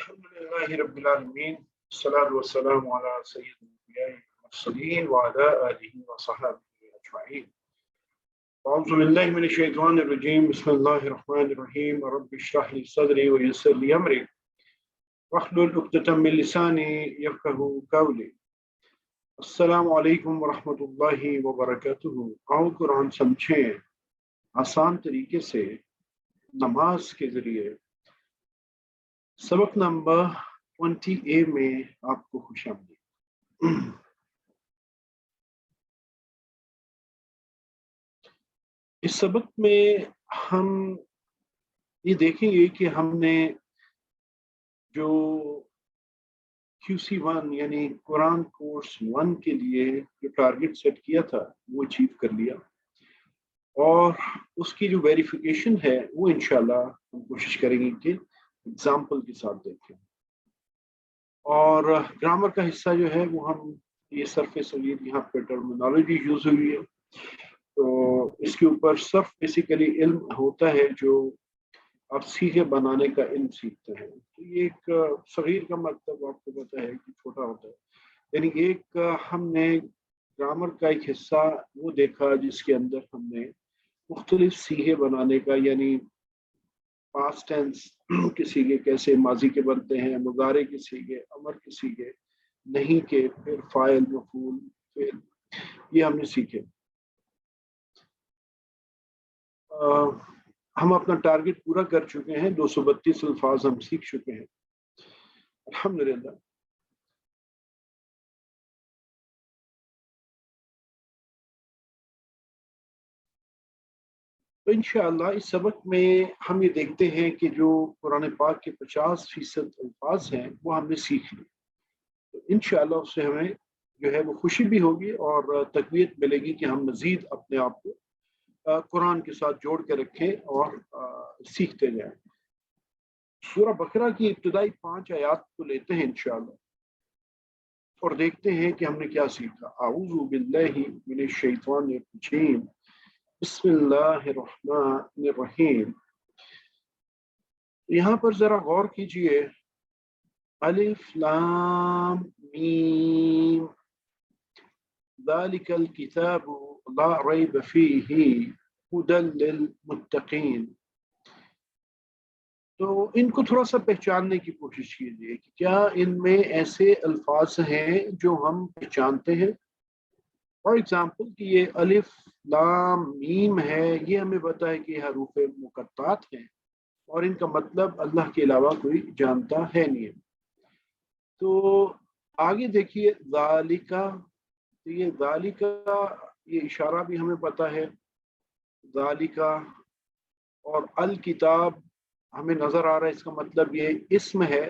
الحمد لله رب العالمين الصلاة والسلام على سيد الأنبياء والمرسلين وعلى آله وصحبه أجمعين. أعوذ بالله من الشيطان الرجيم. بسم الله الرحمن الرحيم. رب اشرح لي صدري ويسر لي أمري واحلل عقدة من لساني يفقهوا قولي. السلام علیکم ورحمۃ اللہ وبرکاتہ. آؤ قرآن سمجھیں آسان طریقے سے نماز کے ذریعے. سبق نمبر 20A میں آپ کو خوش آمدید. اس سبق میں ہم یہ دیکھیں گے کہ ہم نے جو QC1 یعنی قرآن کورس 1 کے لیے جو ٹارگٹ سیٹ کیا تھا وہ اچیو کر لیا، اور اس کی جو ویریفیکیشن ہے وہ انشاءاللہ ہم کوشش کریں گے کہ اگزامپل کے ساتھ دیکھیں. اور گرامر کا حصہ جو ہے وہ ہم یہ صرف صغیر یہاں پہ ٹرمینالوجی یوز ہوئی ہے، تو اس کے اوپر صرف بیسیکلی علم ہوتا ہے جو آپ سیکھے بنانے کا علم سیکھتے ہیں. تو یہ ایک صغیر کا مطلب آپ کو پتہ ہے کہ چھوٹا ہوتا ہے، یعنی ایک ہم نے گرامر کا ایک حصہ وہ دیکھا جس کے اندر ہم نے مختلف سیغے بنانے کا، یعنی پاسٹ ٹینس کے سیغے کیسے ماضی کے بنتے ہیں، مضارع کے سیغے، امر کے سیغے، نہیں کے، پھر فاعل، مفعول، پھر یہ ہم نے سیکھے. ہم اپنا ٹارگٹ پورا کر چکے ہیں، 232 الفاظ ہم سیکھ چکے ہیں الحمدللہ. تو انشاءاللہ اس سبق میں ہم یہ دیکھتے ہیں کہ جو قرآن پاک کے 50% الفاظ ہیں وہ ہم نے سیکھ لی. تو انشاءاللہ اس سے ہمیں جو ہے وہ خوشی بھی ہوگی اور تقویت ملے گی کہ ہم مزید اپنے آپ کو قرآن کے ساتھ جوڑ کے رکھیں اور سیکھتے جائیں. سورہ بقرہ کی ابتدائی 5 آیات کو لیتے ہیں انشاءاللہ اور دیکھتے ہیں کہ ہم نے کیا سیکھا. اعوذ باللہ من الشیطان الرجیم، بسم اللہ الرحمن الرحیم. یہاں پر ذرا غور کیجئے، الف لام میم ذالک الکتاب لا ریب فیہ ھدی للمتقین. تو ان کو تھوڑا سا پہچاننے کی کوشش کیجئے کہ کیا ان میں ایسے الفاظ ہیں جو ہم پہچانتے ہیں. فار ایگزامپل کہ یہ الف لام میم ہے، یہ ہمیں پتہ ہے کہ یہ حروف مقطعات ہیں اور ان کا مطلب اللہ کے علاوہ کوئی جانتا ہے نہیں. تو آگے دیکھیے ذالکا، تو یہ ذالکا یہ اشارہ بھی ہمیں پتہ ہے ذالکا، اور الکتاب ہمیں نظر آ رہا ہے اس کا مطلب یہ اسم ہے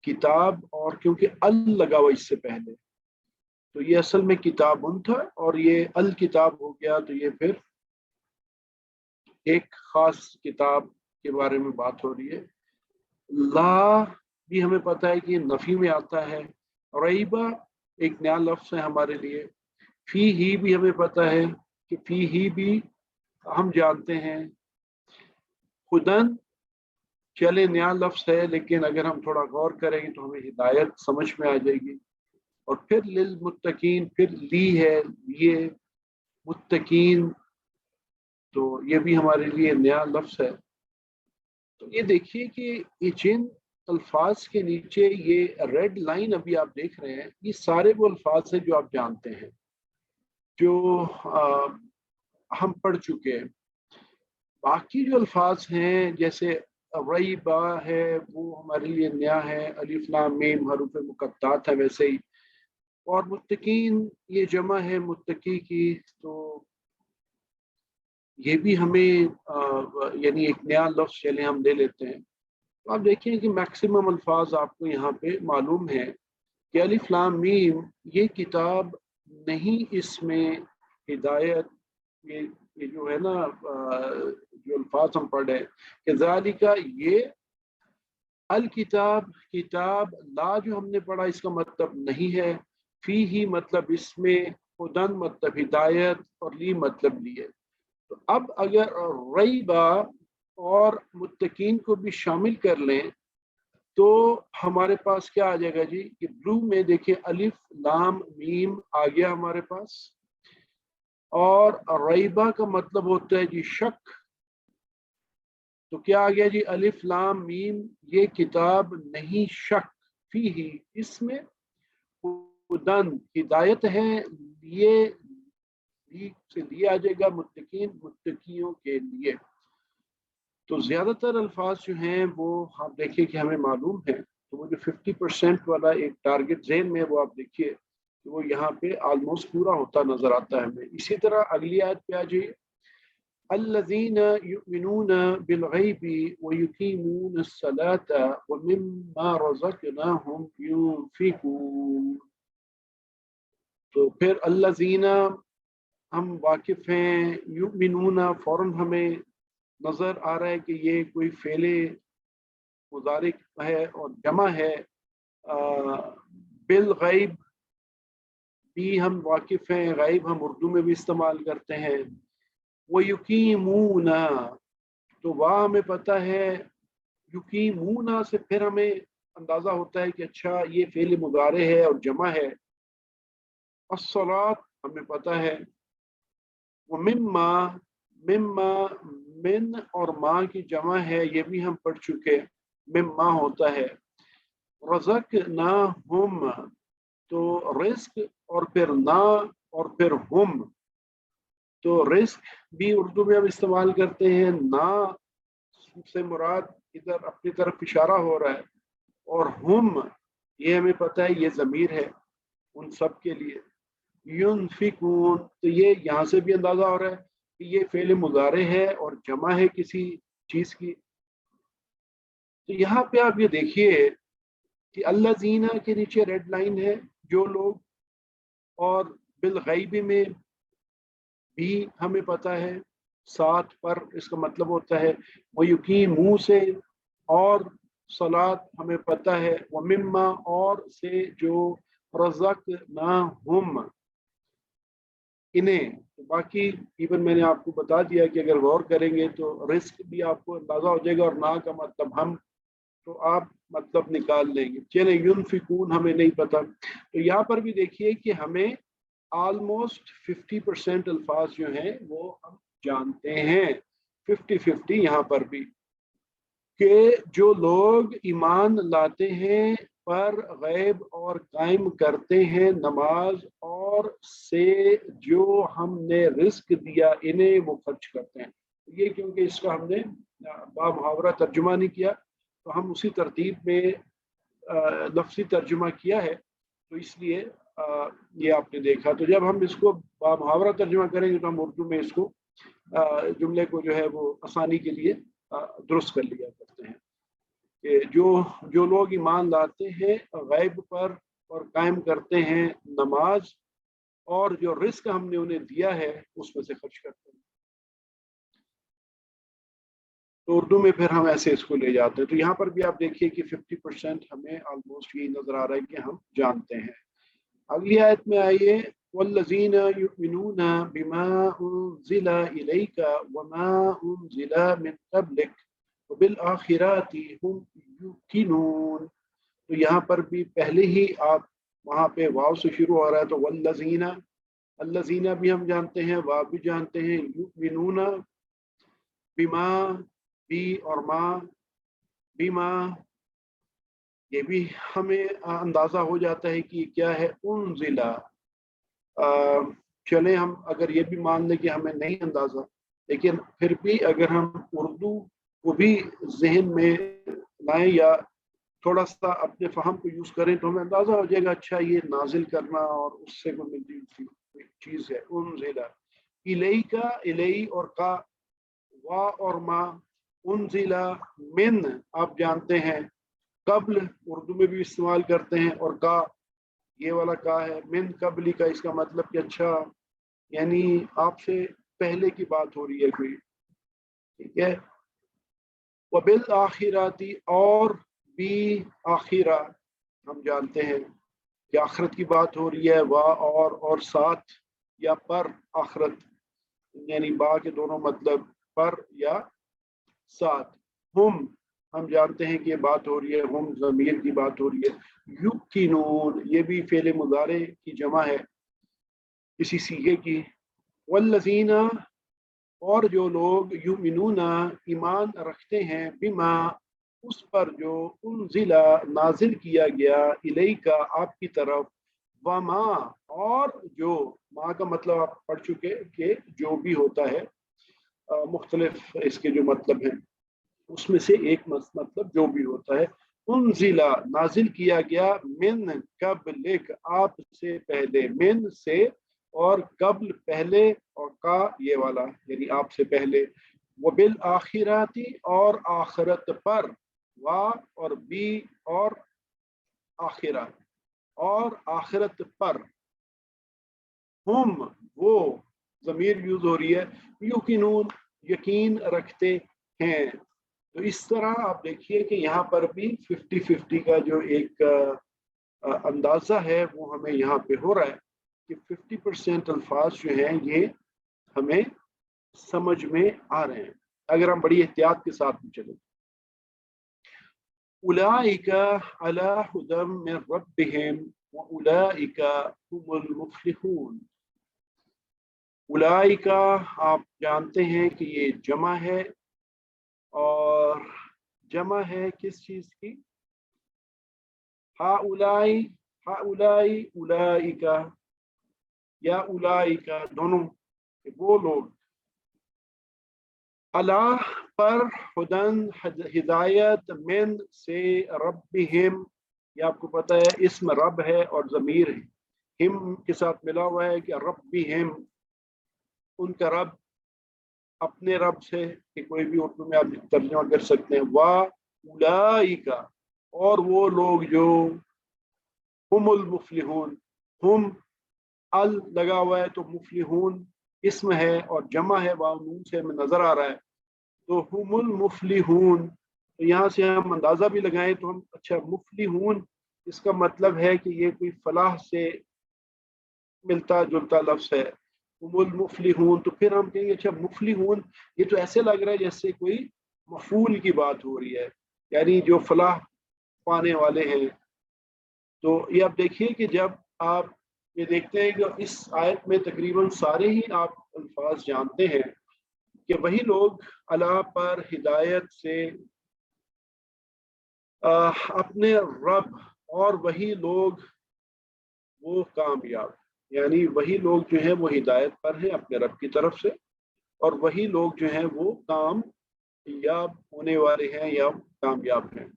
کتاب، اور کیونکہ ال لگا ہوا اس سے پہلے تو یہ اصل میں کتابن تھا اور یہ الکتاب ہو گیا، تو یہ پھر ایک خاص کتاب کے بارے میں بات ہو رہی ہے. لا بھی ہمیں پتہ ہے کہ یہ نفی میں آتا ہے، ریبہ ایک نیا لفظ ہے ہمارے لیے، فی ہی بھی ہمیں پتہ ہے کہ فی ہی بھی ہم جانتے ہیں، خدن چلے نیا لفظ ہے لیکن اگر ہم تھوڑا غور کریں گے تو ہمیں ہدایت سمجھ میں آ جائے گی. اور پھر للمتقین، پھر لی ہے لیے، متقین تو یہ بھی ہمارے لیے نیا لفظ ہے. تو یہ دیکھیے کہ یہ جن الفاظ کے نیچے یہ ریڈ لائن ابھی آپ دیکھ رہے ہیں، یہ سارے وہ الفاظ ہیں جو آپ جانتے ہیں، جو ہم پڑھ چکے ہیں. باقی جو الفاظ ہیں جیسے ریبہ ہے وہ ہمارے لیے نیا ہے، الف لام میم حروف مقطعات ہے ویسے ہی، اور متقین یہ جمع ہے متقی کی، تو یہ بھی ہمیں یعنی ایک نیا لفظ چلے ہم لے لیتے ہیں. تو آپ دیکھیں کہ میکسیمم الفاظ آپ کو یہاں پہ معلوم ہے کہ الف لام میم یہ کتاب نہیں، اس میں ہدایت یہ جو ہے نا جو الفاظ ہم پڑھ رہے ہیں کہ ذالک یہ الکتاب کتاب، لا جو ہم نے پڑھا اس کا مطلب نہیں ہے، فی ہی مطلب اس میں، ہدن مطلب ہدایت، اور لی مطلب لیے. تو اب اگر ریبہ اور متقین کو بھی شامل کر لیں تو हमारे पास क्या आ जाएगा जी कि ब्लू में देखिए अलिफ लाम मीम आ गया हमारे पास, और रईबा का मतलब होता है जी शक। तो क्या आ गया जी अलिफ लाम मीम, ये किताब नहीं शक, फी ही इसमें हुदन हिदायत है, लिए से लिया आ जाएगा मुत्तकीन मुत्तकियों के लिए। तो ज्यादातर अल्फाज जो हैं वो आप देखिए कि हमें मालूम है, तो वो जो 50% वाला एक टारगेट ज़हन में है वो आप देखिए कि वो यहाँ पे ऑलमोस्ट पूरा होता नजर आता है हमें। इसी तरह अगली आयत पे आ जाइए, अल्लज़ीना युमिनूना बिल गैबि व युकीमून अस्सलाता व मिम्मा रज़क़नाहुम युनफिकून। तो फिर अल्लज़ीना हम वाकिफ हैं, युमिनूना फौरन हमें नजर आ रहा है कि ये कोई फेले मुदारिक है और जमा है। बिल गैब भी हम वाकिफ हैं, गैब हम उर्दू में भी इस्तेमाल करते हैं। वो युकीमूना, तो वह हमें पता है, युकीमूना से फिर हमें अंदाजा होता है कि अच्छा ये फेल मुदारे है और जमा है। अस्सलात हमें पता है, वो मिम्मा, मिम्मा मिन और माँ की जमा है, ये भी हम पढ़ चुके, मिम्मा होता है। रज़क ना हम, तो रिस्क और फिर ना और फिर हम, तो रिस्क भी उर्दू में हम इस्तेमाल करते हैं, ना से मुराद इधर अपनी तरफ इशारा हो रहा है, और हम ये हमें पता है ये ज़मीर है उन सब के लिए। युनफिकून, तो ये यहाँ से भी अंदाजा हो रहा है कि ये फेल मुजारे है और जमा है किसी चीज की। तो यहाँ पे आप ये देखिए कि अल्लाह जीना के नीचे रेड लाइन है जो लोग, और बिल गैबी में भी हमें पता है, साथ पर इसका मतलब होता है वो युकीन मुंह से, और सलात हमें पता है वो मिम्मा और से जो रज़क ना हम इन्हें। तो बाकी इवन मैंने आपको बता दिया कि अगर गौर करेंगे तो रिस्क भी आपको अंदाजा हो जाएगा, और ना का मतलब हम, तो आप मतलब निकाल लेंगे। चले युनफिकून हमें नहीं पता, तो यहाँ पर भी देखिए कि हमें ऑलमोस्ट 50% अल्फाज जो हैं वो हम जानते हैं, 50-50 यहाँ पर भी, कि जो लोग ईमान लाते हैं पर गैब और कायम करते हैं नमाज, और से जो हमने रिस्क दिया इन्हें वो खर्च करते हैं। ये क्योंकि इसका हमने बामुहावरा तर्जुमा नहीं किया, तो हम उसी तरतीब में लफ्ज़ी तर्जुमा किया है, तो इसलिए ये आपने देखा। तो जब हम इसको बामुहावरा तर्जुमा करेंगे तो हम उर्दू में इसको जुमले को जो है वो आसानी के लिए दुरुस्त कर लिया करते हैं कि जो लोग ईमान लाते हैं गैब पर और कायम करते हैं नमाज, और जो रिस्क हमने उन्हें दिया है उसमें से खर्च करते हैं। तो उर्दू में फिर हम ऐसे इसको ले जाते हैं। तो यहाँ पर भी आप देखिए कि 50% हमें ऑलमोस्ट यही नजर आ रहा है कि हम जानते हैं। अगली आयत में आइए, वल्लज़ीना युमिनूना बिमा उन्ज़िला इलैका वमा उन्ज़िला मिन क़ब्लिक वबिल आखिराति हुम युक़िनून। तो यहाँ पर भी पहले ही आप वहाँ पे वाव से शुरू हो रहा है, तो वल्लज़ीना, अल्लज़ीना भी हम जानते हैं, वाव भी जानते हैं, युमिनूना बिमा भी और माँ बिमा, ये भी हमें अंदाजा हो जाता है कि क्या है उन्ज़िला। चले हम अगर ये भी मान लें कि हमें नहीं अंदाजा, लेकिन फिर भी अगर हम उर्दू को भी जहन में लाएं या थोड़ा सा अपने फहम को यूज करें तो हमें अंदाजा हो जाएगा, अच्छा ये नाजिल करना और उससे को मिलती जुलती चीज है। उन्जिला, इलई का, इलई और का, वा और मा, उन्जिला मिन आप जानते हैं, कब्ल उर्दू में भी इस्तेमाल करते हैं, और का ये वाला का है, मिन कबली का, इसका मतलब कि अच्छा यानी आपसे पहले की बात हो रही है कोई, ठीक है। वबिल आखिराती, और भी आखिरा हम जानते हैं कि आखरत की बात हो रही है, वाह और साथ या पर आखरत, यानी बा के दोनों मतलब पर या साथ। हम ہم جانتے ہیں کہ یہ بات ہو رہی ہے، ہم ضمیر کی بات ہو رہی ہے۔ یقینون یہ بھی فعل مضارع کی جمع ہے کسی صیغے کی۔ والذین اور جو لوگ یؤمنون ایمان رکھتے ہیں بما اس پر جو انزل نازل کیا گیا الیک آپ کی طرف، وما اور جو، ماں کا مطلب آپ پڑھ چکے کہ جو بھی ہوتا ہے مختلف اس کے جو مطلب ہیں، اس میں سے ایک مطلب جو بھی ہوتا ہے، انزل نازل کیا گیا، من قبلک آپ سے پہلے، من سے اور قبل پہلے، اور کا یہ والا یعنی آپ سے پہلے، وبالآخراتی اور آخرت پر، وا اور بی اور آخرت اور آخرت پر، ہم وہ ضمیر یوز ہو رہی ہے، یقینون یقین رکھتے ہیں۔ تو اس طرح آپ دیکھیے کہ یہاں پر بھی 50-50 کا جو ایک اندازہ ہے وہ ہمیں یہاں پہ ہو رہا ہے کہ 50% الفاظ جو ہیں یہ ہمیں سمجھ میں آ رہے ہیں اگر ہم بڑی احتیاط کے ساتھ بھی چلیں۔ اولئک علی ھدی من ربہم واولئک هم المفلحون۔ اولئک آپ جانتے ہیں کہ یہ جمع ہے، اور جمع ہے کس چیز کی؟ ہؤلائی، ہؤلائی، اولئک یا اولئک دونوں، وہ لوگ، اللہ پر، ہدن ہدایت، من سے، ربہم یہ آپ کو پتہ ہے اسم رب ہے اور ضمیر ہے، ہم کے ساتھ ملا ہوا ہے کہ ربہم ان کا رب، اپنے رب سے، کہ کوئی بھی اردو میں آپ ترجمہ کر سکتے ہیں، وا اولئک اور وہ لوگ جو، ہم المفلحون، ہم ال لگا ہوا ہے تو مفلحون اسم ہے اور جمع ہے، واو نون سے ہمیں نظر آ رہا ہے، تو ہم المفلحون، تو یہاں سے ہم اندازہ بھی لگائیں تو ہم، اچھا مفلحون اس کا مطلب ہے کہ یہ کوئی فلاح سے ملتا جلتا لفظ ہے، ہم المفلحون، تو پھر ہم کہیں گے اچھا مفلحون یہ تو ایسے لگ رہا ہے جیسے کوئی مفعول کی بات ہو رہی ہے، یعنی جو فلاح پانے والے ہیں۔ تو یہ آپ دیکھیے کہ جب آپ یہ دیکھتے ہیں کہ اس آیت میں تقریباً سارے ہی آپ الفاظ جانتے ہیں کہ وہی لوگ اللہ پر ہدایت سے اپنے رب، اور وہی لوگ وہ کامیاب، یعنی وہی لوگ جو ہیں وہ ہدایت پر ہیں اپنے رب کی طرف سے، اور وہی لوگ جو ہیں وہ کامیاب ہونے والے ہیں یا کامیاب ہیں۔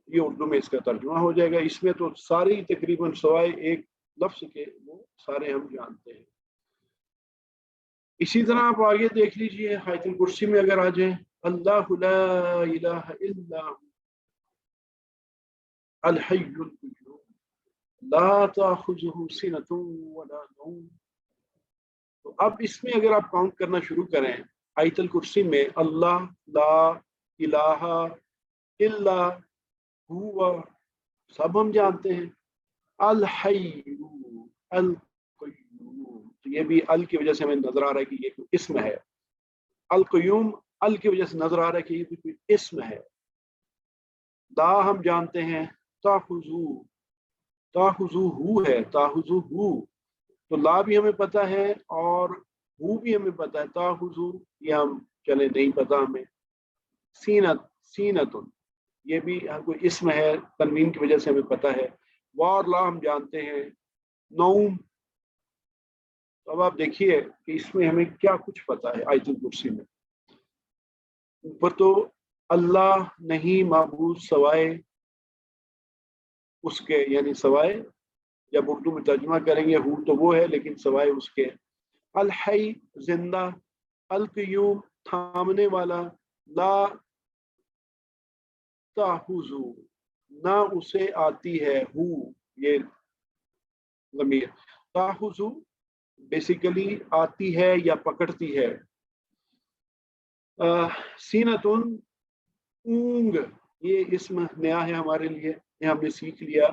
یہ اردو میں اس کا ترجمہ ہو جائے گا۔ اس میں تو ساری تقریباً سوائے ایک لفظ کے وہ سارے ہم جانتے ہیں۔ اسی طرح آپ آگے دیکھ لیجئے آیت الکرسی میں اگر آ جائیں، اللہ لا الہ الا الحی القیوم لا تأخذہ سنۃ ولا نوم۔ تو اب اس میں اگر آپ کاؤنٹ کرنا شروع کریں آیت الکرسی میں، اللہ، لا الہ الا ہوا سب ہم جانتے ہیں، الحی القیوم تو یہ بھی ال کی وجہ سے ہمیں نظر آ رہا ہے کہ یہ کوئی اسم ہے، القیوم ال کی وجہ سے نظر آ رہا ہے کہ یہ بھی کوئی اسم ہے۔ دا ہم جانتے ہیں تاخذو، تاخذو ہو ہے، تاخذو ہو تو لا بھی ہمیں پتہ ہے اور ہو بھی ہمیں پتہ ہے، تاخذو یہ ہم چلے نہیں پتہ ہمیں، سینت، سینتن یہ بھی کوئی اسم ہے، تنوین کی وجہ سے ہمیں پتہ ہے، وا اور لا ہم جانتے ہیں، نوم۔ تو اب آپ دیکھیے کہ اس میں ہمیں کیا کچھ پتہ ہے آیت الکرسی میں۔ اوپر تو اللہ نہیں معبود سوائے اس کے، یعنی سوائے، جب اردو میں ترجمہ کریں گے ہو تو وہ ہے لیکن سوائے اس کے، الحی زندہ، القیوم تھامنے والا، لا تاخذو نہ اسے آتی ہے، ہو یہ ضمیر، تاخذو بیسیکلی آتی ہے یا پکڑتی ہے، سینتن اونگ یہ اسم نیا ہے ہمارے لیے، یہ ہم نے سیکھ لیا،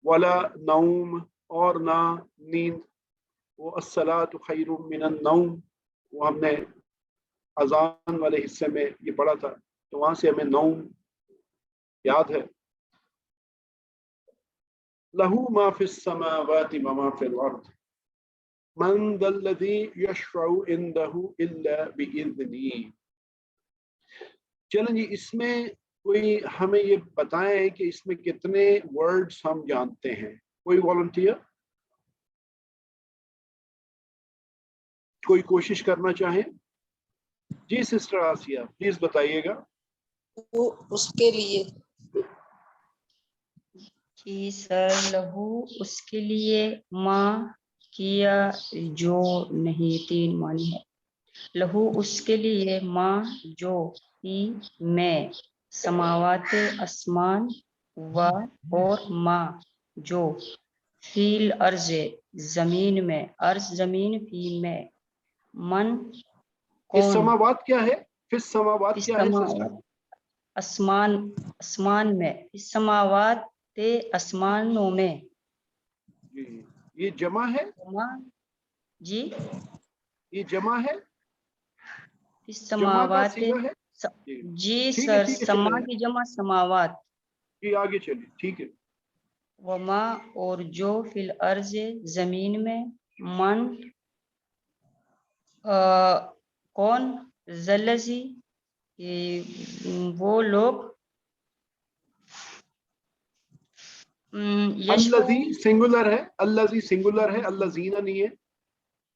ولا نوم اور نہ نیند، وہ الصلاۃ خیر من النوم وہ ہم نے اذان والے حصے میں یہ پڑھا تھا۔ تو وہاں سے ہمیں نوم یاد ہے. لہو ما فی السماوات وما فی الارض من ذا الذی یشفع عنده الا باذنہ. چلیں جی اس میں کوئی ہمیں یہ بتائیں کہ اس میں کتنے ورڈز ہم جانتے ہیں. کوئی والنٹیئر کوئی کوشش کرنا چاہیں؟ جی سسٹر آسیہ پلیز بتائیے گا. وہ اس کے لیے جی سر. لہو اس کے لیے، ماں کیا جو نہیں، 3 معنی ہے. لہو اس کے لیے، ماں جو ہی میں، سماوات آسمان، و اور ماں جو فیل ارض زمین میں، ارض زمین، فی میں، من اس کون، سماوات کیا ہے؟ فی السماوات کیا ہے سسٹر؟ آسمان میں، اس سماوات آسمانوں میں. جی یہ جمع ہے؟ جی یہ جمع ہے؟ اس جمع کا سماوات. صیغہ ہے؟ جی ٹھیک ہے سر. ٹھیک ہے سما چلیں کی جمع سماوات. جی آگے چلیے ٹھیک ہے. وما اور جو فی الارض زمین میں، من کون، ذلذی وہ لوگ، الذی یشفعون سنگولر ہے، الذی سنگولر ہے، الذین نہیں ہے.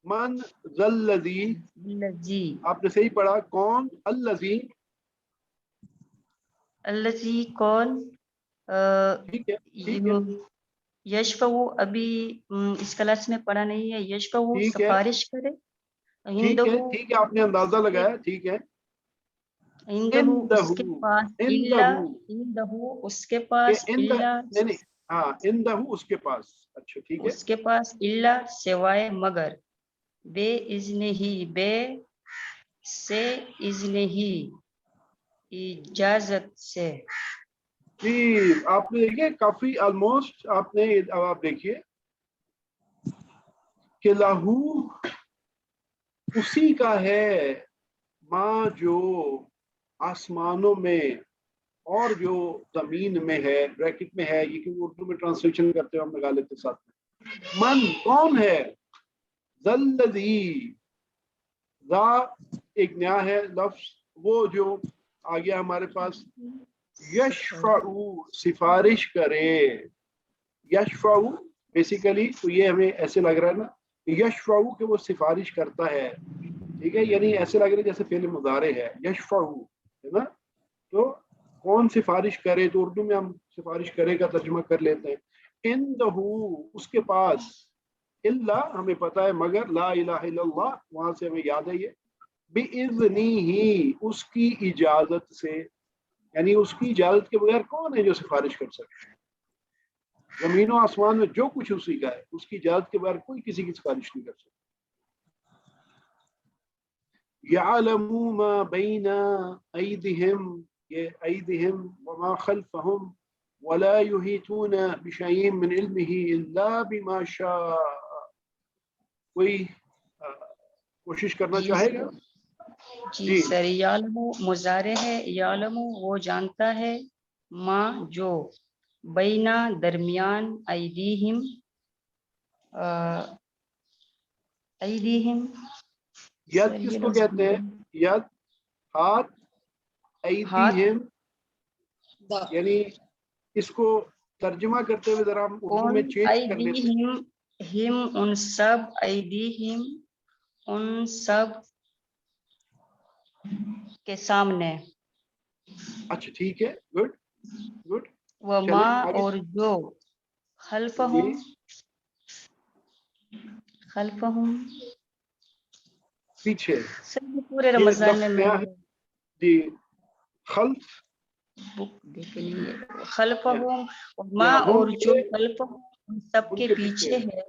من ذلذی الذی، آپ نے صحیح پڑھا. کون؟ الذی. الذی کون، ٹھیک ہے ٹھیک ہے یشفعو ابھی اس کلاس میں پڑھا نہیں ہے. یشفعو ٹھیک ہے سفارش کرے، ٹھیک ہے عندہ ٹھیک ہے آپ نے اندازہ لگایا. ٹھیک ہے. عندہ عندہ اس کے پاس، عندہ الا عندہ اس کے پاس، عندہ الا نہیں ہاں عندہ اس کے پاس. اچھا ٹھیک ہے. اس کے پاس، الا سوائے، مگر، بے اذن ہی، بے سے، اذن ہی اجازت سے. جی آپ نے دیکھیے کافی آلموسٹ آپ نے اب آپ دیکھیے کہ لاہو اسی کا ہے، ماں جو آسمانوں میں اور جو زمین میں ہے. بریکٹ میں ہے یہ کہ اردو میں ٹرانسلیشن کرتے ہو ہم لگا لیتے ساتھ میں. من کون ہے؟ ذلذی، ذا ایک نیا ہے لفظ، وہ جو آ گیا ہمارے پاس. یشفع سفارش کرے. یشفع بیسیکلی تو یہ ہمیں ایسے لگ رہا ہے نا یشفع کہ وہ سفارش کرتا ہے. ٹھیک ہے یعنی ایسے لگ رہا ہے جیسے فعل مضارع ہے یشفع ہے نا. تو کون سفارش کرے تو اردو میں ہم سفارش کرے کا ترجمہ کر لیتے ہیں. عندہ اس کے پاس، الا ہمیں پتا ہے مگر، لا الہ الا اللہ وہاں سے ہمیں یاد ہے یہ، بِإِذْنِهِ اس کی اجازت سے. یعنی اس کی اجازت کے بغیر کون ہے جو سفارش کر سکتے ہیں؟ زمین و آسمان میں جو کچھ اسی کا ہے، اس کی اجازت کے بغیر کوئی کسی کی سفارش نہیں کر سکتا. يَعْلَمُ مَا بَيْنَ أَيْدِهِمْ یہ ایدہم وما خلفہم ولا يحيطون بشيء من علمه الا بما شاء. کوئی کوشش کرنا چاہے گا؟ جی سر. یعلم مضارع ہے، یعلم وہ جانتا ہے، ماں جو، بینا درمیان، ایدیہم ایدیہم ید کس کو کہتے ہیں؟ ید ہاتھ، ایدیہم یعنی اس کو ترجمہ کرتے ہوئے ذرا ہم اردو میں چینج کر لیتے ہیں. ایدیہم، ہم ان سب، ایدیہم ان سب کے سامنے. اچھا ٹھیک ہے گڈ گڈ. وما اور جو، خلفہم خلفہم پیچھے. سر پورے یہ رمضان لفظ میں نیا ہے جی. خلف بک دیکھ لیے. خلفہم ما یا اور ہم جو، یہ خلفہم ان سب ان کے کے پیچھے ہے.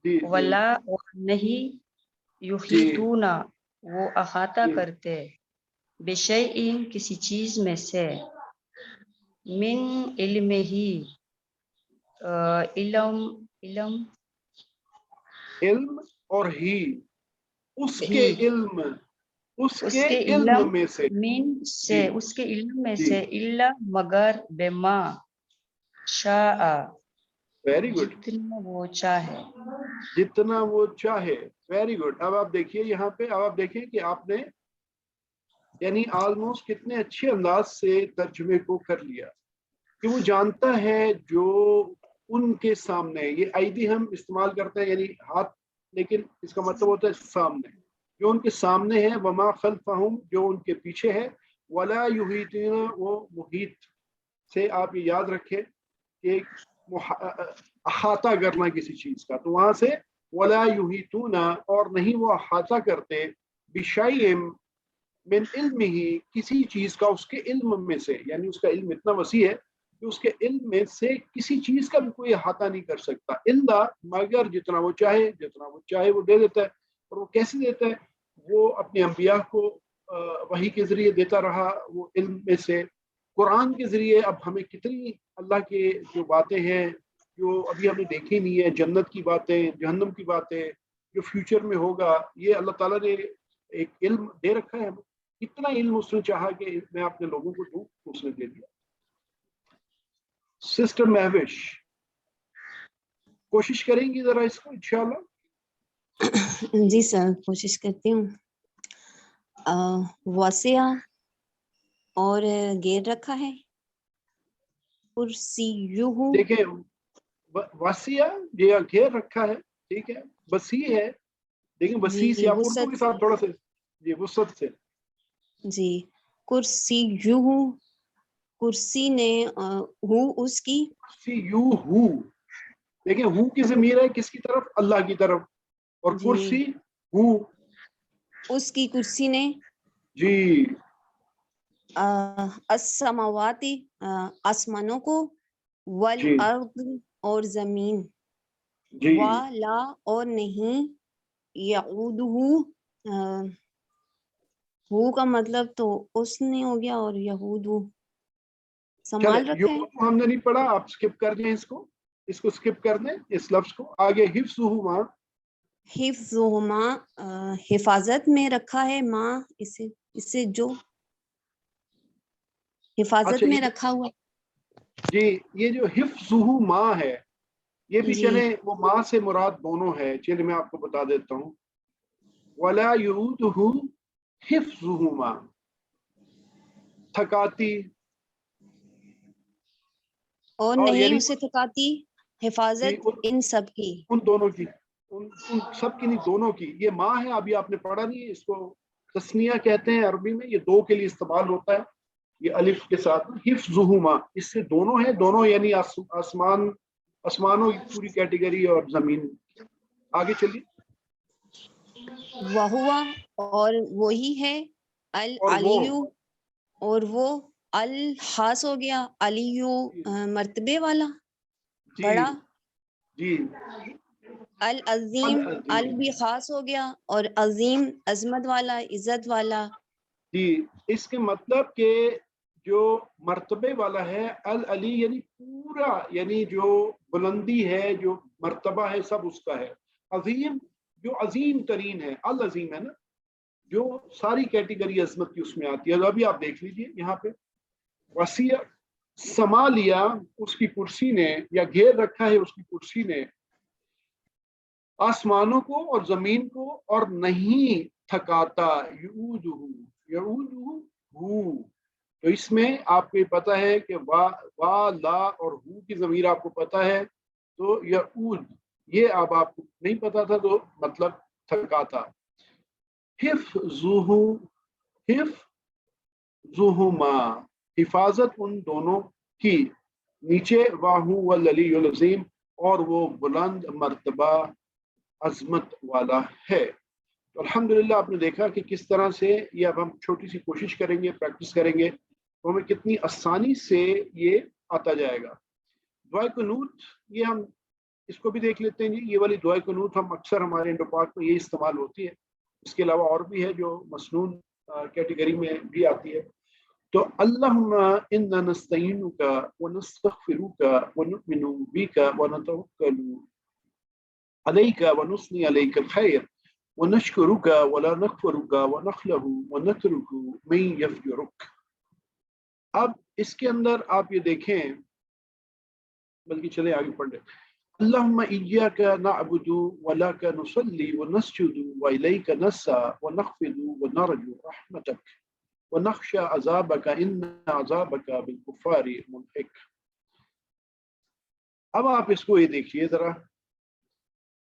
جی جی ولا اور نہیں، جی یحیطون وہ احاطہ جی کرتے، بشیء کسی چیز میں سے، من علم ہی علم علم علم اور ہی اس ہی کے علم उसके इल्म में से, उसके इल्म में जी। से, इल्ला मगर बेमा शाआ, वेरी गुड, जितना वो चाहे, जितना वो चाहे। Very good. अब आप देखिए यहाँ पे, अब आप देखें कि आपने यानी ऑलमोस्ट कितने अच्छे अंदाज से तर्जुमे को कर लिया कि वो जानता है जो उनके सामने, ये आईदी हम इस्तेमाल करते हैं यानी हाथ, लेकिन इसका मतलब होता है सामने, जो उनके सामने है, वमा खल्फहुम, जो उनके पीछे है, वला युहीतूना, वो मुहीत से आप ये याद रखें कि अहाता करना किसी चीज का, तो वहां से वला युहीतूना, और नहीं वो अहाता करते, बिशैइन मिन इल्मिही, किसी चीज का उसके इल्म में से, यानी उसका इल्म इतना वसी है कि उसके इल्म में से किसी चीज का भी कोई अहाता नहीं कर सकता, इल्ला, मगर जितना वो चाहे वो दे देता है। और वो कैसे देता है? वो अपने अंबिया को वही के जरिए देता रहा, वो इल्म में से, कुरान के जरिए। अब हमें कितनी अल्लाह के जो बातें हैं जो अभी हमने देखी नहीं है, जन्नत की बातें, जहन्नम की बातें, जो फ्यूचर में होगा, ये अल्लाह ताला ने एक इल्म दे रखा है हमें। इतना इल्म उसने चाहा कि मैं अपने लोगों को दूं, उसने दे दिया। सिस्टर महविश, कोशिश करेंगी जरा इसको इंशाल्लाह। जी सर, कोशिश करती हूँ। वसिया और घेर रखा है, कुर्सीयुहु, देखिए वसिया ये घेर रखा है, ठीक है, वसी है, लेकिन वसी से आप उर्दू के साथ थोड़ा सा जी वसत से जी, कुर्सीयुहु, कुर्सी ने हु उसकी, कुर्सीयुहु, देखिए हु की ज़मीर है किसकी तरफ? अल्लाह की तरफ। और जी, कुर्सी हु, उसकी कुर्सी ने, जी, अस्समावाती, आसमानों को, वल जी, अर्द और जमीन, जी, वा ला और नहीं, यऊदुहु, हु का मतलब तो उसने हो गया, और यहूदु चले संभाल यो रखा है। तो हमने नहीं पढ़ा, आप स्किप कर दें इसको स्किप कर दें इस लफ्ज को। आगे हिफ्ज़ुहुमा, हिफ्ज़ुहुमा, हिफाजत में रखा है, माँ इसे जो हिफाजत अच्छा में रखा हुआ। जी, ये जो हिफ्ज़ुहुमा है, ये भी जी, चले वो माँ से मुराद दोनों है। चलिए मैं आपको बता देता हूँ। वला युऊदुहु हिफ्ज़ुहुमा, थकाती, और और नहीं यानी उसे थकाती, जी, हिफाजत इन सब की। उन दोनों की, उन सब की नहीं, दोनों की। ये माँ है, अभी आपने पढ़ा नहीं है इसको, तस्निया कहते हैं अरबी में, ये दो के लिए इस्तेमाल होता है, ये अलिफ के साथ। हिफ्ज़ुहुमा, इससे दोनों है, दोनों यानी आसमान, आसमानों की पूरी कैटेगरी और जमीन। आगे चलिए। वहुआ, और वही है, अल और वो, अलियु, और वो, अल खास हो गया, अलियु मर्तबे वाला, जी, बड़ा, जी, अल अजीम, अल भी खास हो गया, और अजीम अजमत वाला, इज्जत वाला। जी, इसके मतलब के जो मर्तबे वाला है, अल अली यानी पूरा, यानी जो बुलंदी है, जो मर्तबा है, सब उसका है। अजीम, जो अजीम तरीन है, अल अजीम है ना, जो सारी कैटेगरी अजमत की उसमें आती है। अभी आप देख लीजिए यहाँ पे, वसीया, समा लिया उसकी कुर्सी ने, या घेर रखा है उसकी कुर्सी ने, आसमानों को और जमीन को, और नहीं थकाता, यूदुहु, यूदुहु। तो इसमें आपको ये पता है कि वा ला और हु की ज़मीर आपको पता है, तो यऊद, ये अब आपको नहीं पता था, तो मतलब थकाता। हिफ्ज़ुहु, हिफ्ज़ुहुमा, हिफाजत उन दोनों की, नीचे वाहु वल अलीयुल अज़ीम, और वो बुलंद मर्तबा अजमत वाला है। तो अल्हम्दुलिल्लाह आपने देखा कि किस तरह से ये, अब हम छोटी सी कोशिश करेंगे, प्रैक्टिस करेंगे, तो हमें कितनी आसानी से ये आता जाएगा। दुआ कुनूत, ये हम इसको भी देख लेते हैं जी। ये वाली दुआ कुनूत हम अक्सर हमारे इंडो पाक में ये इस्तेमाल होती है, इसके अलावा और भी है जो मसनून कैटेगरी में भी आती है। तो अल्लाहुम्मा इन्ना नस्तईनुका व नस्तगफिरुका व नुमिनु बिका व नतवक्कलु अलैका व नुस्नी अलैका खैर वनश्कुरुक वला नकफरुक वनखलहु वनतरुकु मन यफजुरुक। अब इसके अंदर आप ये देखें, बल्कि चले आगे पढ़ लें। अल्लाहुम्मा इय्याका नअबुदु व लका नुसल्ली व नस्जुदु व इलैका नस्सा व नख्फिदु व नरजु रहमतक व नख्शा अज़ाबका इन्ना अज़ाबका बिल कुफ़ारि मुल्हिक। अब आप इसको ये देखिए जरा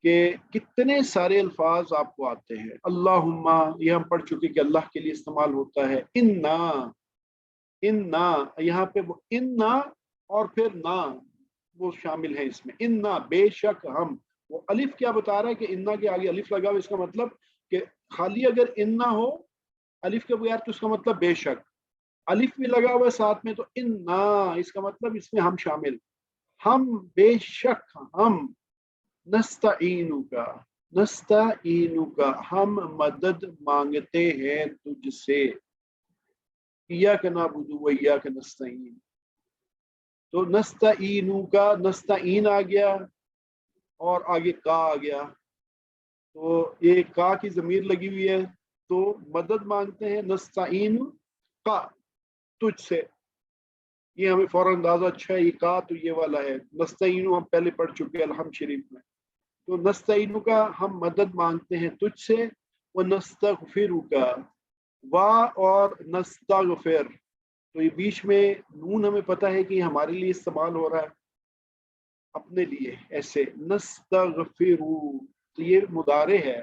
कि कितने सारे अल्फाज आपको आते हैं। अल्लाहुम्मा, ये हम पढ़ चुके कि अल्लाह के लिए इस्तेमाल होता है। इन्ना, इन्ना, यहाँ पे वो इन्ना और फिर ना वो शामिल है इसमें। इन्ना, बेशक हम। वो अलिफ क्या बता रहा है कि इन्ना के आगे अलिफ लगा हुआ, इसका मतलब कि खाली अगर इन्ना हो अलिफ के बगैर तो इसका मतलब बेशक। अलिफ भी लगा हुआ है साथ में तो इन्ना, इसका मतलब इसमें हम शामिल। हम, बेशक हम। नस्तईनुका, नस्तईनुका, हम मदद मांगते हैं तुझसे। इय्याका नअबुदु व इय्याका नस्तईन, तो नस्तईनुका, नस्तईन आ गया और आगे का आ गया, तो ये का की जमीर लगी हुई है, तो मदद मांगते हैं। नस्तईन का, तुझसे, ये हमें फौरन अंदाजा अच्छा है, ये का तो ये वाला है। नस्तईन हम पहले पढ़ चुके हैं अलहम शरीफ में। तो नस्तईनु का हम मदद मांगते हैं तुझसे। व नस्तगफिरु का, वा और नस्तगफिर, तो ये बीच में नून हमें पता है कि हमारे लिए इस्तेमाल हो रहा है, अपने लिए ऐसे। नस्तगफिरु, तो ये मुदारे है,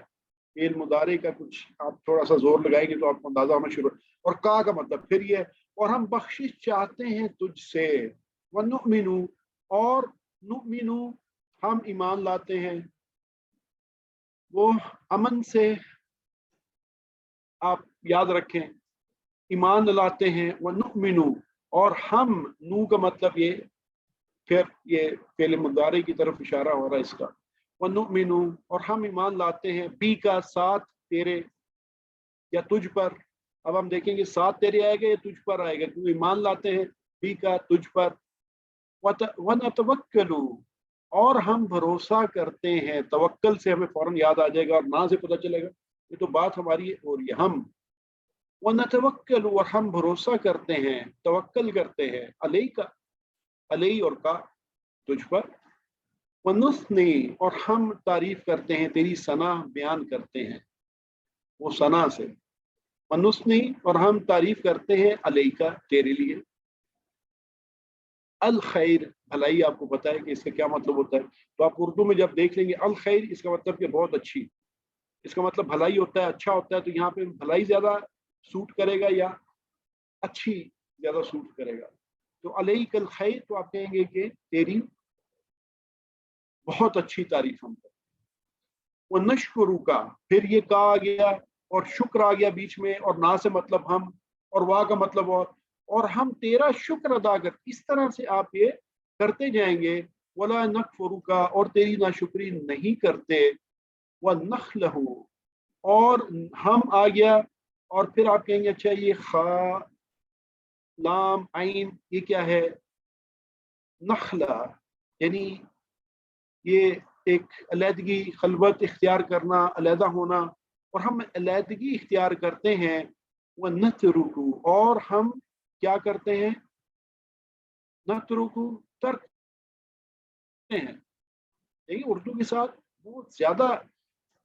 ये मुदारे का कुछ आप थोड़ा सा जोर लगाएंगे तो आपको अंदाजा होना शुरू। और का मतलब फिर ये, और हम बख्शिश चाहते हैं तुझसे। व नुमिनु, और नुमिनु हम ईमान लाते हैं। वो अमन से आप याद रखें, ईमान लाते हैं। व नुमिनु, और हम, नू का मतलब ये फिर ये फेल मुदारे की तरफ इशारा हो रहा है इसका। व नुमिनु, और हम ईमान लाते हैं। बी का साथ, तेरे या तुझ पर। अब हम देखेंगे साथ तेरे आएगा या तुझ पर आएगा, क्योंकि ईमान लाते हैं बी का तुझ पर। व नतवक्कलु, और हम भरोसा करते हैं। तवक्कल से हमें फौरन याद आ जाएगा और ना से पता चलेगा ये तो बात हमारी हो रही है। हम, व नतवक्कलु, और हम भरोसा करते हैं, तवक्कल करते हैं। अलई का, अलई और का, तुझ पर। व नुस्नी, और हम तारीफ करते हैं, तेरी सना बयान करते हैं वो सना से। व नुस्नी, और हम तारीफ करते हैं। अलई का, तेरे लिए। अल खैर, भलाई, आपको पता है कि इसका क्या मतलब होता है, तो आप उर्दू में जब देख लेंगे अल खैर, इसका मतलब कि बहुत अच्छी, इसका मतलब भलाई होता है, अच्छा होता है। तो यहाँ पे भलाई ज्यादा सूट करेगा या अच्छी ज्यादा सूट करेगा। तो अलैकल खैर, तो आप कहेंगे कि तेरी बहुत अच्छी तारीफ हम करते। वो नशकुरु का, फिर ये का आ गया और शुक्र आ गया बीच में, और ना से मतलब हम, और वाह का मतलब और हम तेरा शुक्र अदा कर। इस तरह से आप ये करते जाएंगे। वला नकफुरु का, और तेरी नाशुक्री नहीं करते। व नखलहु, और हम आ गया, और फिर आप कहेंगे अच्छा ये खा लाम आइन ये क्या है। नखला यानी ये एक अलहदगी, खलवत इख्तियार करना, अलहदा होना, और हम अलहदगी इख्तियार करते हैं। व नतरुकु, और हम क्या करते हैं। नतरुकु, तर्क करते हैं। देखिए उर्दू के साथ बहुत ज्यादा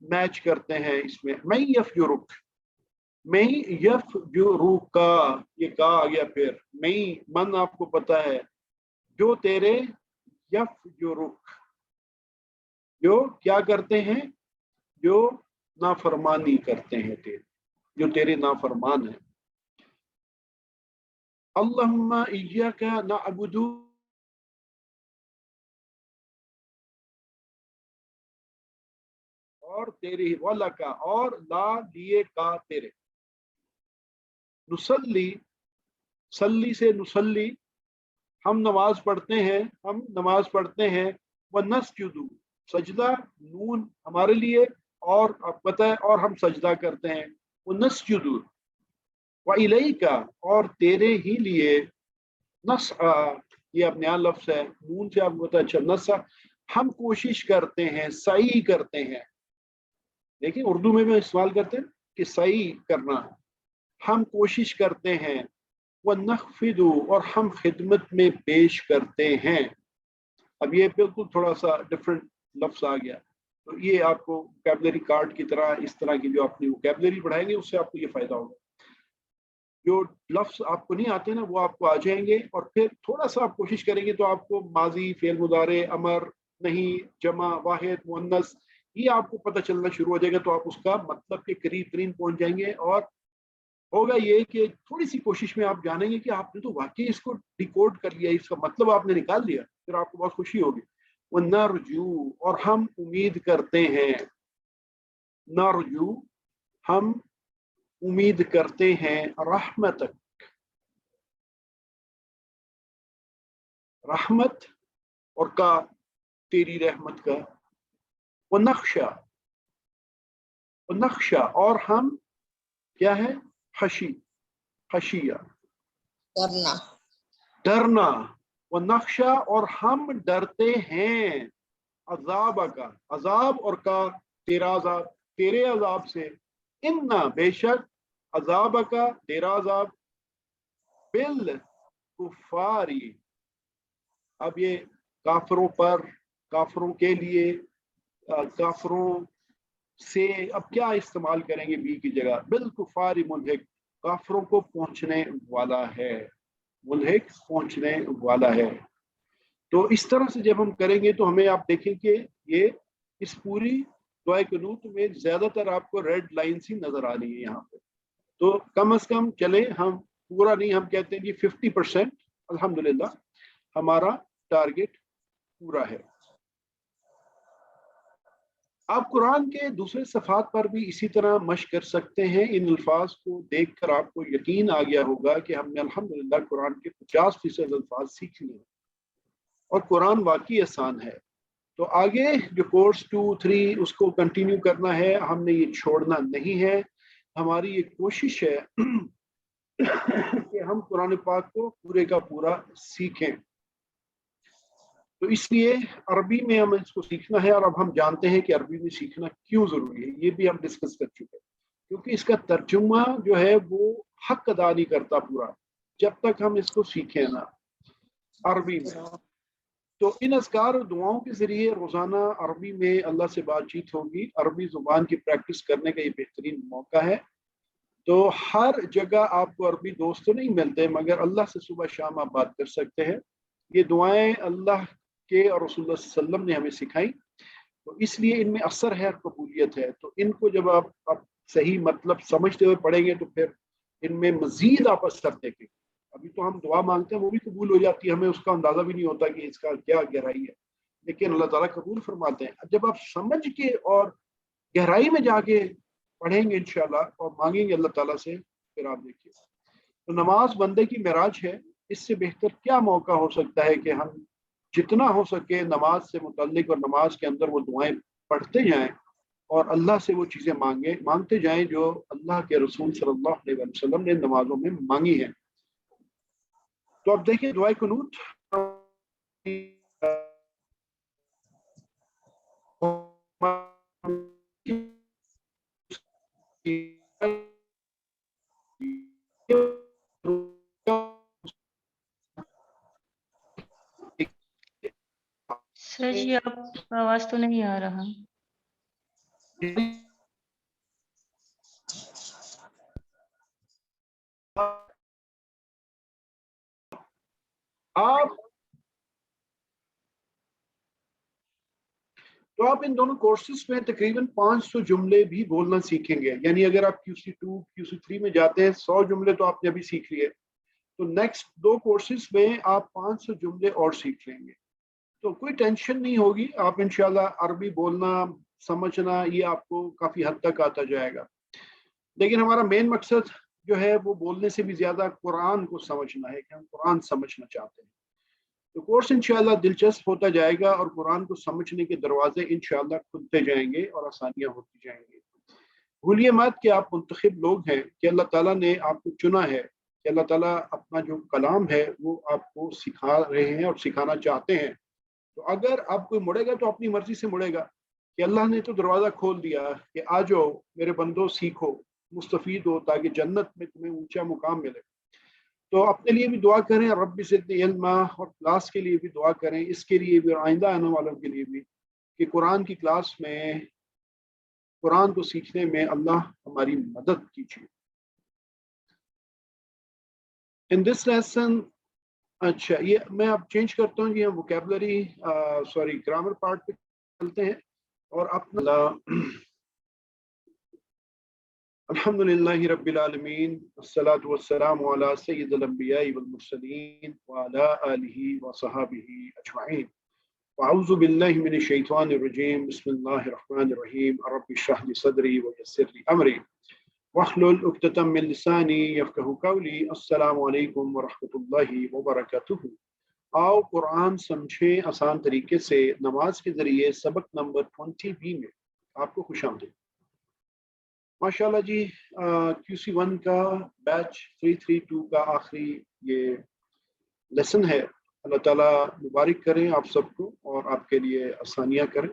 मैच करते हैं इसमें। मैं यफजुरुक, मैं यफजुरुका, ये का आ गया। फिर मैं, मन आपको पता है, जो तेरे, यफजुरुक, जो क्या करते हैं, जो नाफरमानी करते हैं तेरे, जो तेरे नाफरमान है। अल्लाहुम्मा इय्याका नअबुदु, और तेरे, वाला का, और ला लिए का तेरे। नुसल्ली, सल्ली से नुसल्ली, हम नमाज पढ़ते हैं, हम नमाज पढ़ते हैं। व नस्जुदु, सजदा, नून हमारे लिए, और आप पता है, और हम सजदा करते हैं। वो नस्जुदु, व इलैका, और तेरे ही लिए। नस्आ, ये अपने यहाँ लफ्ज है, नून से आपको पता है। अच्छा, नस्आ, हम कोशिश करते हैं, सही करते हैं। देखिए उर्दू में भी इस्तेमाल करते हैं कि सही करना, हम कोशिश करते हैं, वनख्फिदु, और हम खिदमत में पेश करते हैं। अब ये बिल्कुल थोड़ा सा डिफरेंट लफ्ज आ गया, तो ये आपको वोकैबुलरी कार्ड की तरह, इस तरह की जो अपनी वोकैबुलरी बढ़ाएंगे उससे आपको ये फायदा होगा। जो लफ्ज आपको नहीं आते ना वो आपको आ जाएंगे, और फिर थोड़ा सा आप कोशिश करेंगे तो आपको माजी, फेल मुदारे, अमर, नहीं, जमा, वाहिद, मुअन्नस, ये आपको पता चलना शुरू हो जाएगा, तो आप उसका मतलब के करीब तरीन पहुंच जाएंगे। और होगा ये कि थोड़ी सी कोशिश में आप जानेंगे कि आपने तो वाकई इसको डिकोड कर लिया, इसका मतलब आपने निकाल लिया, फिर आपको बहुत खुशी होगी। वो नरजू, और हम उम्मीद करते हैं, नरजू, हम उम्मीद करते हैं, रहमतक, रहमत और का, तेरी रहमत का, वो नक्शा, वो नक्शा, और हम क्या है, खशी, खशिया, करना, डरना, वो नक्शा, और हम डरते हैं, अजाब का, अजाब और का, तेरा अजाब, तेरे अजाब से, इन्ना, बेशक, अजाब का, तेरा अजाब, बिल कुफारी, अब ये काफरों पर, काफरों के लिए, काफरों से अब क्या इस्तेमाल करेंगे बी की जगह, बिल कुफारी मुल्हिक, काफरों को पहुंचने वाला है, मुल्हिक पहुंचने वाला है। तो इस तरह से जब हम करेंगे तो हमें, आप देखें कि ये इस पूरी दुआ कुनूत में ज्यादातर आपको रेड लाइन सी नजर आ रही है यहाँ पे। तो कम से कम चले, हम पूरा नहीं, हम कहते हैं कि 50% अल्हम्दुलिल्लाह हमारा टारगेट पूरा है। आप कुरान के दूसरे सफ़ात पर भी इसी तरह मश्क कर सकते हैं। इन अल्फाज को देखकर आपको यकीन आ गया होगा कि हमने अल्हम्दुलिल्लाह कुरान के 50% अल्फाज सीख लिए और कुरान वाकई आसान है। तो आगे जो कोर्स 2, 3 उसको कंटिन्यू करना है, हमने ये छोड़ना नहीं है। हमारी ये कोशिश है कि हम कुरान पाक को पूरे का पूरा सीखें। तो इसलिए अरबी में हमें इसको सीखना है, और अब हम जानते हैं कि अरबी में सीखना क्यों जरूरी है, ये भी हम डिस्कस कर चुके हैं। क्योंकि इसका तर्जुमा जो है वो हक अदा नहीं करता पूरा जब तक हम इसको सीखें ना अरबी में। तो इन अज़कार और दुआओं के जरिए रोजाना अरबी में अल्लाह से बातचीत होगी। अरबी जुबान की प्रैक्टिस करने का ये बेहतरीन मौका है। तो हर जगह आपको अरबी दोस्त तो नहीं मिलते, मगर अल्लाह से सुबह शाम आप बात कर सकते हैं। ये दुआएं अल्लाह के और रसूलुल्लाह सल्लल्लाहु अलैहि वसल्लम ने हमें सिखाई, तो इसलिए इनमें असर है और कबूलियत है। तो इनको जब आप सही मतलब समझते हुए पढ़ेंगे तो फिर इनमें मजीद आप असर देखेंगे। अभी तो हम दुआ मांगते हैं वो भी कबूल हो जाती है, हमें उसका अंदाजा भी नहीं होता कि इसका क्या गहराई है, लेकिन अल्लाह ताला कबूल फरमाते हैं। जब आप समझ के और गहराई में जाके पढ़ेंगे इंशाल्लाह और मांगेंगे अल्लाह ताला से, फिर आप देखिए। तो नमाज बंदे की मेराज है, इससे बेहतर क्या मौका हो सकता है कि हम जितना हो सके नमाज से मुतल्लिक और नमाज के अंदर वो दुआएं पढ़ते जाएं और अल्लाह से वो चीज़ें मांगते जाएं जो अल्लाह के रसूल सल्लल्लाहु अलैहि वसल्लम ने नमाजों में मांगी है। तो अब देखिए दुआ कुनूत सर जी आपका आवाज तो नहीं आ रहा। आप तो आप इन दोनों कोर्सेज में तकरीबन 500 जुमले भी बोलना सीखेंगे। यानी अगर आप QC2 QC3 में जाते हैं 100 जुमले तो आपने अभी सीख लिए, तो नेक्स्ट 2 कोर्सेज में आप 500 जुमले और सीख लेंगे। तो कोई टेंशन नहीं होगी, आप इंशाल्लाह अरबी बोलना समझना ये आपको काफ़ी हद तक आता जाएगा। लेकिन हमारा मेन मकसद जो है वो बोलने से भी ज़्यादा कुरान को समझना है कि हम कुरान समझना चाहते हैं। तो कोर्स इंशाल्लाह दिलचस्प होता जाएगा और कुरान को समझने के दरवाजे इंशाल्लाह खुलते जाएंगे और आसानियां होती जाएंगी। भूलिए मत कि आप मुंतखब लोग हैं, कि अल्लाह ताला ने आपको चुना है, कि अल्लाह ताला अपना जो कलाम है वो आपको सिखा रहे हैं और सिखाना चाहते हैं। तो अगर आप कोई मुड़ेगा तो अपनी मर्जी से मुड़ेगा, کہ اللہ نے تو دروازہ کھول دیا کہ آ جاؤ میرے بندو سیکھو مستفید ہو تاکہ جنت میں تمہیں اونچا مقام ملے. تو اپنے لیے بھی دعا کریں رب زدنی علما، اور کلاس کے لیے بھی دعا کریں، اس کے لیے بھی اور آئندہ آنے والوں کے لیے بھی کہ قرآن کی کلاس میں قرآن کو سیکھنے میں اللہ ہماری مدد کیجیے. ان دس لیسن اچھا یہ میں اب چینج کرتا ہوں، یہ ہم ووکیبلری گرامر پارٹ پہ چلتے ہیں. اور اپنا الحمدللہ رب العالمین والصلاة والسلام علی سید الانبیاء والمرسلین وعلی آلہ وصحابہ اجمعین. اعوذ باللہ من الشیطان الرجیم، بسم اللہ الرحمن الرحیم. رب اشرح لی صدری ویسر لی امری واحلل عقدۃ من لسانی یفقہوا قولی. السلام علیکم ورحمۃ اللہ وبرکاتہ. آؤ قرآن سمجھیں آسان طریقے سے نماز کے ذریعے سبق نمبر 20B میں آپ کو خوش آمدید. ماشاءاللہ جی QC1 کا بیچ 332 کا آخری یہ لیسن ہے. اللہ تعالیٰ مبارک کریں آپ سب کو اور آپ کے لیے آسانیاں کریں،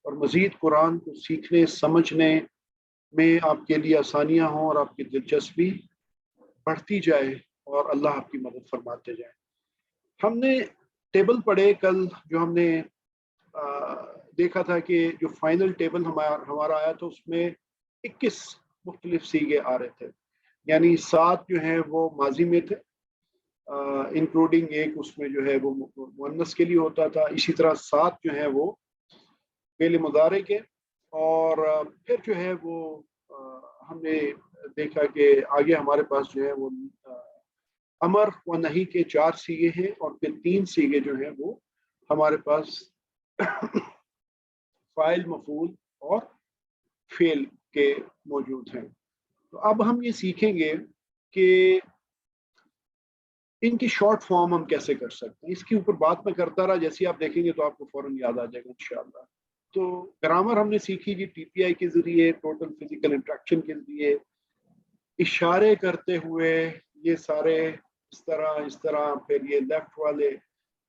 اور مزید قرآن کو سیکھنے سمجھنے میں آپ کے لیے آسانیاں ہوں اور آپ کی دلچسپی بڑھتی جائے اور اللہ آپ کی مدد فرماتے جائیں. ہم نے ٹیبل پڑھے کل، جو ہم نے دیکھا تھا کہ جو فائنل ٹیبل ہمارا آیا تھا اس میں 21 مختلف سیغے آ رہے تھے، یعنی 7 جو ہیں وہ ماضی میں تھے، انکلوڈنگ ایک اس میں جو ہے وہ مؤنث کے لیے ہوتا تھا. اسی طرح 7 جو ہیں وہ فعل مضارع کے، اور پھر جو ہے وہ ہم نے دیکھا کہ آگے ہمارے پاس جو ہے وہ امر و نہی کے 4 سیغے ہیں، اور پھر 3 سیغے جو ہیں وہ ہمارے پاس فاعل مفعول اور فعل کے موجود ہیں. تو اب ہم یہ سیکھیں گے کہ ان کی شارٹ فارم ہم کیسے کر سکتے ہیں. اس کے اوپر بات میں کرتا رہا، جیسے آپ دیکھیں گے تو آپ کو فوراً یاد آ جائے گا انشاءاللہ. تو گرامر ہم نے سیکھی جی TPI کے ذریعے، ٹوٹل فزیکل انٹریکشن کے ذریعے، اشارے کرتے ہوئے، یہ سارے اس طرح پھر یہ لیفٹ والے،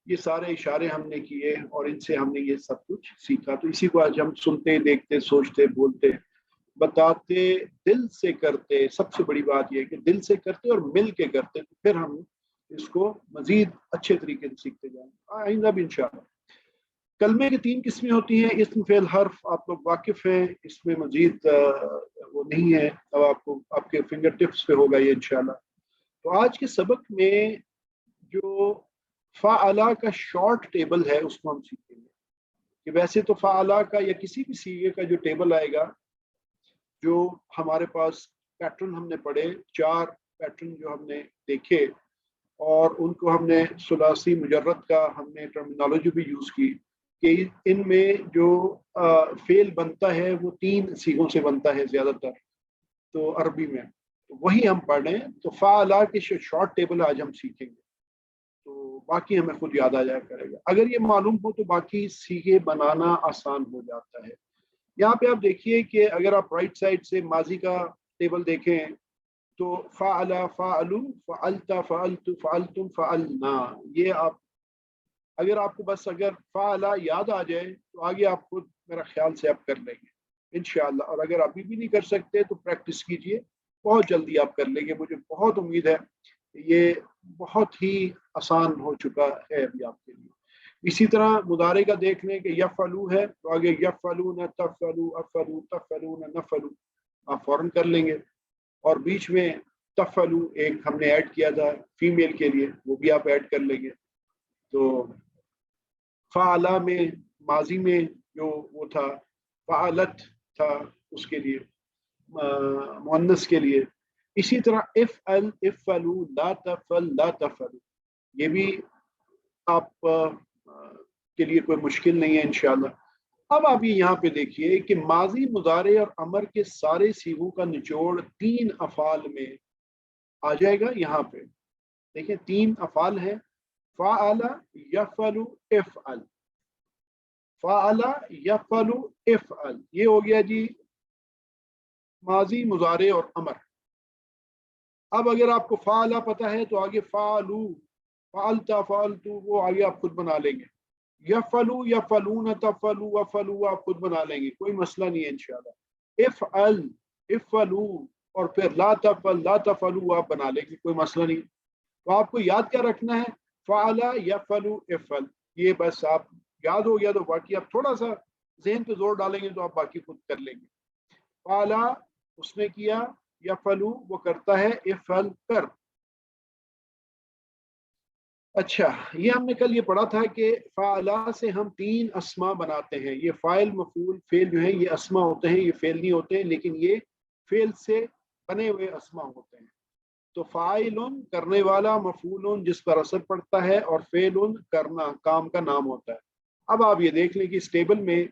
یہ سارے اشارے ہم نے کیے اور ان سے ہم نے یہ سب کچھ سیکھا. تو اسی کو آج ہم سنتے، دیکھتے، سوچتے، بولتے، بتاتے، دل سے کرتے. سب سے بڑی بات یہ ہے کہ دل سے کرتے اور مل کے کرتے، تو پھر ہم اس کو مزید اچھے طریقے سے سیکھتے جائیں آئندہ بھی انشاءاللہ. کلمے کی 3 قسمیں ہوتی ہیں، اسم فعل حرف. آپ لوگ واقف ہیں، اس میں مزید وہ نہیں ہے، اب آپ کے فنگر ٹپس پہ ہوگا یہ انشاءاللہ. تو آج کے سبق میں جو فعلا کا شارٹ ٹیبل ہے اس کو ہم سیکھیں گے. کہ ویسے تو فعلا کا یا کسی بھی سیغے کا جو ٹیبل آئے گا، جو ہمارے پاس پیٹرن ہم نے پڑھے، 4 پیٹرن جو ہم نے دیکھے، اور ان کو ہم نے ثلاثی مجرد کا ہم نے ٹرمینالوجی بھی یوز کی کہ ان میں جو فعل بنتا ہے وہ 3 سیغوں سے بنتا ہے زیادہ تر تو عربی میں، تو وہی ہم پڑھ رہے ہیں. تو فعلا کے شارٹ ٹیبل آج ہم سیکھیں گے، تو باقی ہمیں خود یاد آ جایا کرے گا. اگر یہ معلوم ہو تو باقی سیغے بنانا آسان ہو جاتا ہے. یہاں پہ آپ دیکھیے کہ اگر آپ رائٹ سائڈ سے ماضی کا ٹیبل دیکھیں تو فعلا، فعلو، فعلت، فعلت، فعلتم، فعلنا. یہ اگر آپ کو بس اگر فعلا یاد آ جائے تو آگے آپ خود میرا خیال سے آپ کر لیں گے انشاءاللہ. اور اگر ابھی بھی نہیں کر سکتے تو پریکٹس کیجئے، بہت جلدی آپ کر لیں گے. مجھے بہت امید ہے کہ یہ بہت ہی آسان ہو چکا ہے ابھی آپ کے لیے. اسی طرح مضارع کا دیکھ لیں کہ یفعلو ہے تو آگے یفعلون، تفعلو، افعلو، تفعلون، نفعلو آپ فوراً کر لیں گے. اور بیچ میں تفعلو ایک ہم نے ایڈ کیا تھا فیمیل کے لیے، وہ بھی آپ ایڈ کر لیں گے. تو فعلا میں ماضی میں جو وہ تھا، فعلت تھا اس کے لیے مؤنث کے لیے. اسی طرح افعل، افعلو، لا تفعل، لا تفعلو، یہ بھی آپ کے لیے کوئی مشکل نہیں ہے انشاءاللہ. اب آپ یہاں پہ دیکھیے کہ ماضی، مضارع اور امر کے سارے سیغوں کا نچوڑ 3 افعال میں آ جائے گا. یہاں پہ دیکھیں 3 افعال ہیں، فعل، یفعل، افعل. فعل، یفعل، افعل، یہ ہو گیا جی ماضی، مضارع اور امر. اب اگر آپ کو فعل پتہ ہے تو آگے فعلو، فعلتا، فعلتو، وہ آگے آپ خود بنا لیں گے. यफलू यफलून तफलू वफलू आप खुद बना लेंगे, कोई मसला नहीं है इंशाल्लाह। इफ़अल इफ़लू और फिर ला तफलू आप बना लेंगे, कोई मसला नहीं। तो आपको याद क्या रखना है, फ़अला यफ़लू इफ़अल, ये बस आप याद हो गया तो बाकी आप थोड़ा सा ज़हन पे जोर डालेंगे तो आप बाकी खुद कर लेंगे। फ़अला उसने किया, यफ़लू वो करता है, इफ़अल कर। अच्छा, ये हमने कल ये पढ़ा था कि फ़अला से हम 3 अस्मा बनाते हैं। ये फ़ाइल मफ़ूल फेल जो है ये अस्मा होते हैं, ये फेल नहीं होते हैं, लेकिन ये फेल से बने हुए अस्मा होते हैं। तो फ़ाइलुन करने वाला, मफ़ूलुन जिस पर असर पड़ता है, और फ़ेलुन करना काम का नाम होता है। अब आप ये देख लें कि इस टेबल में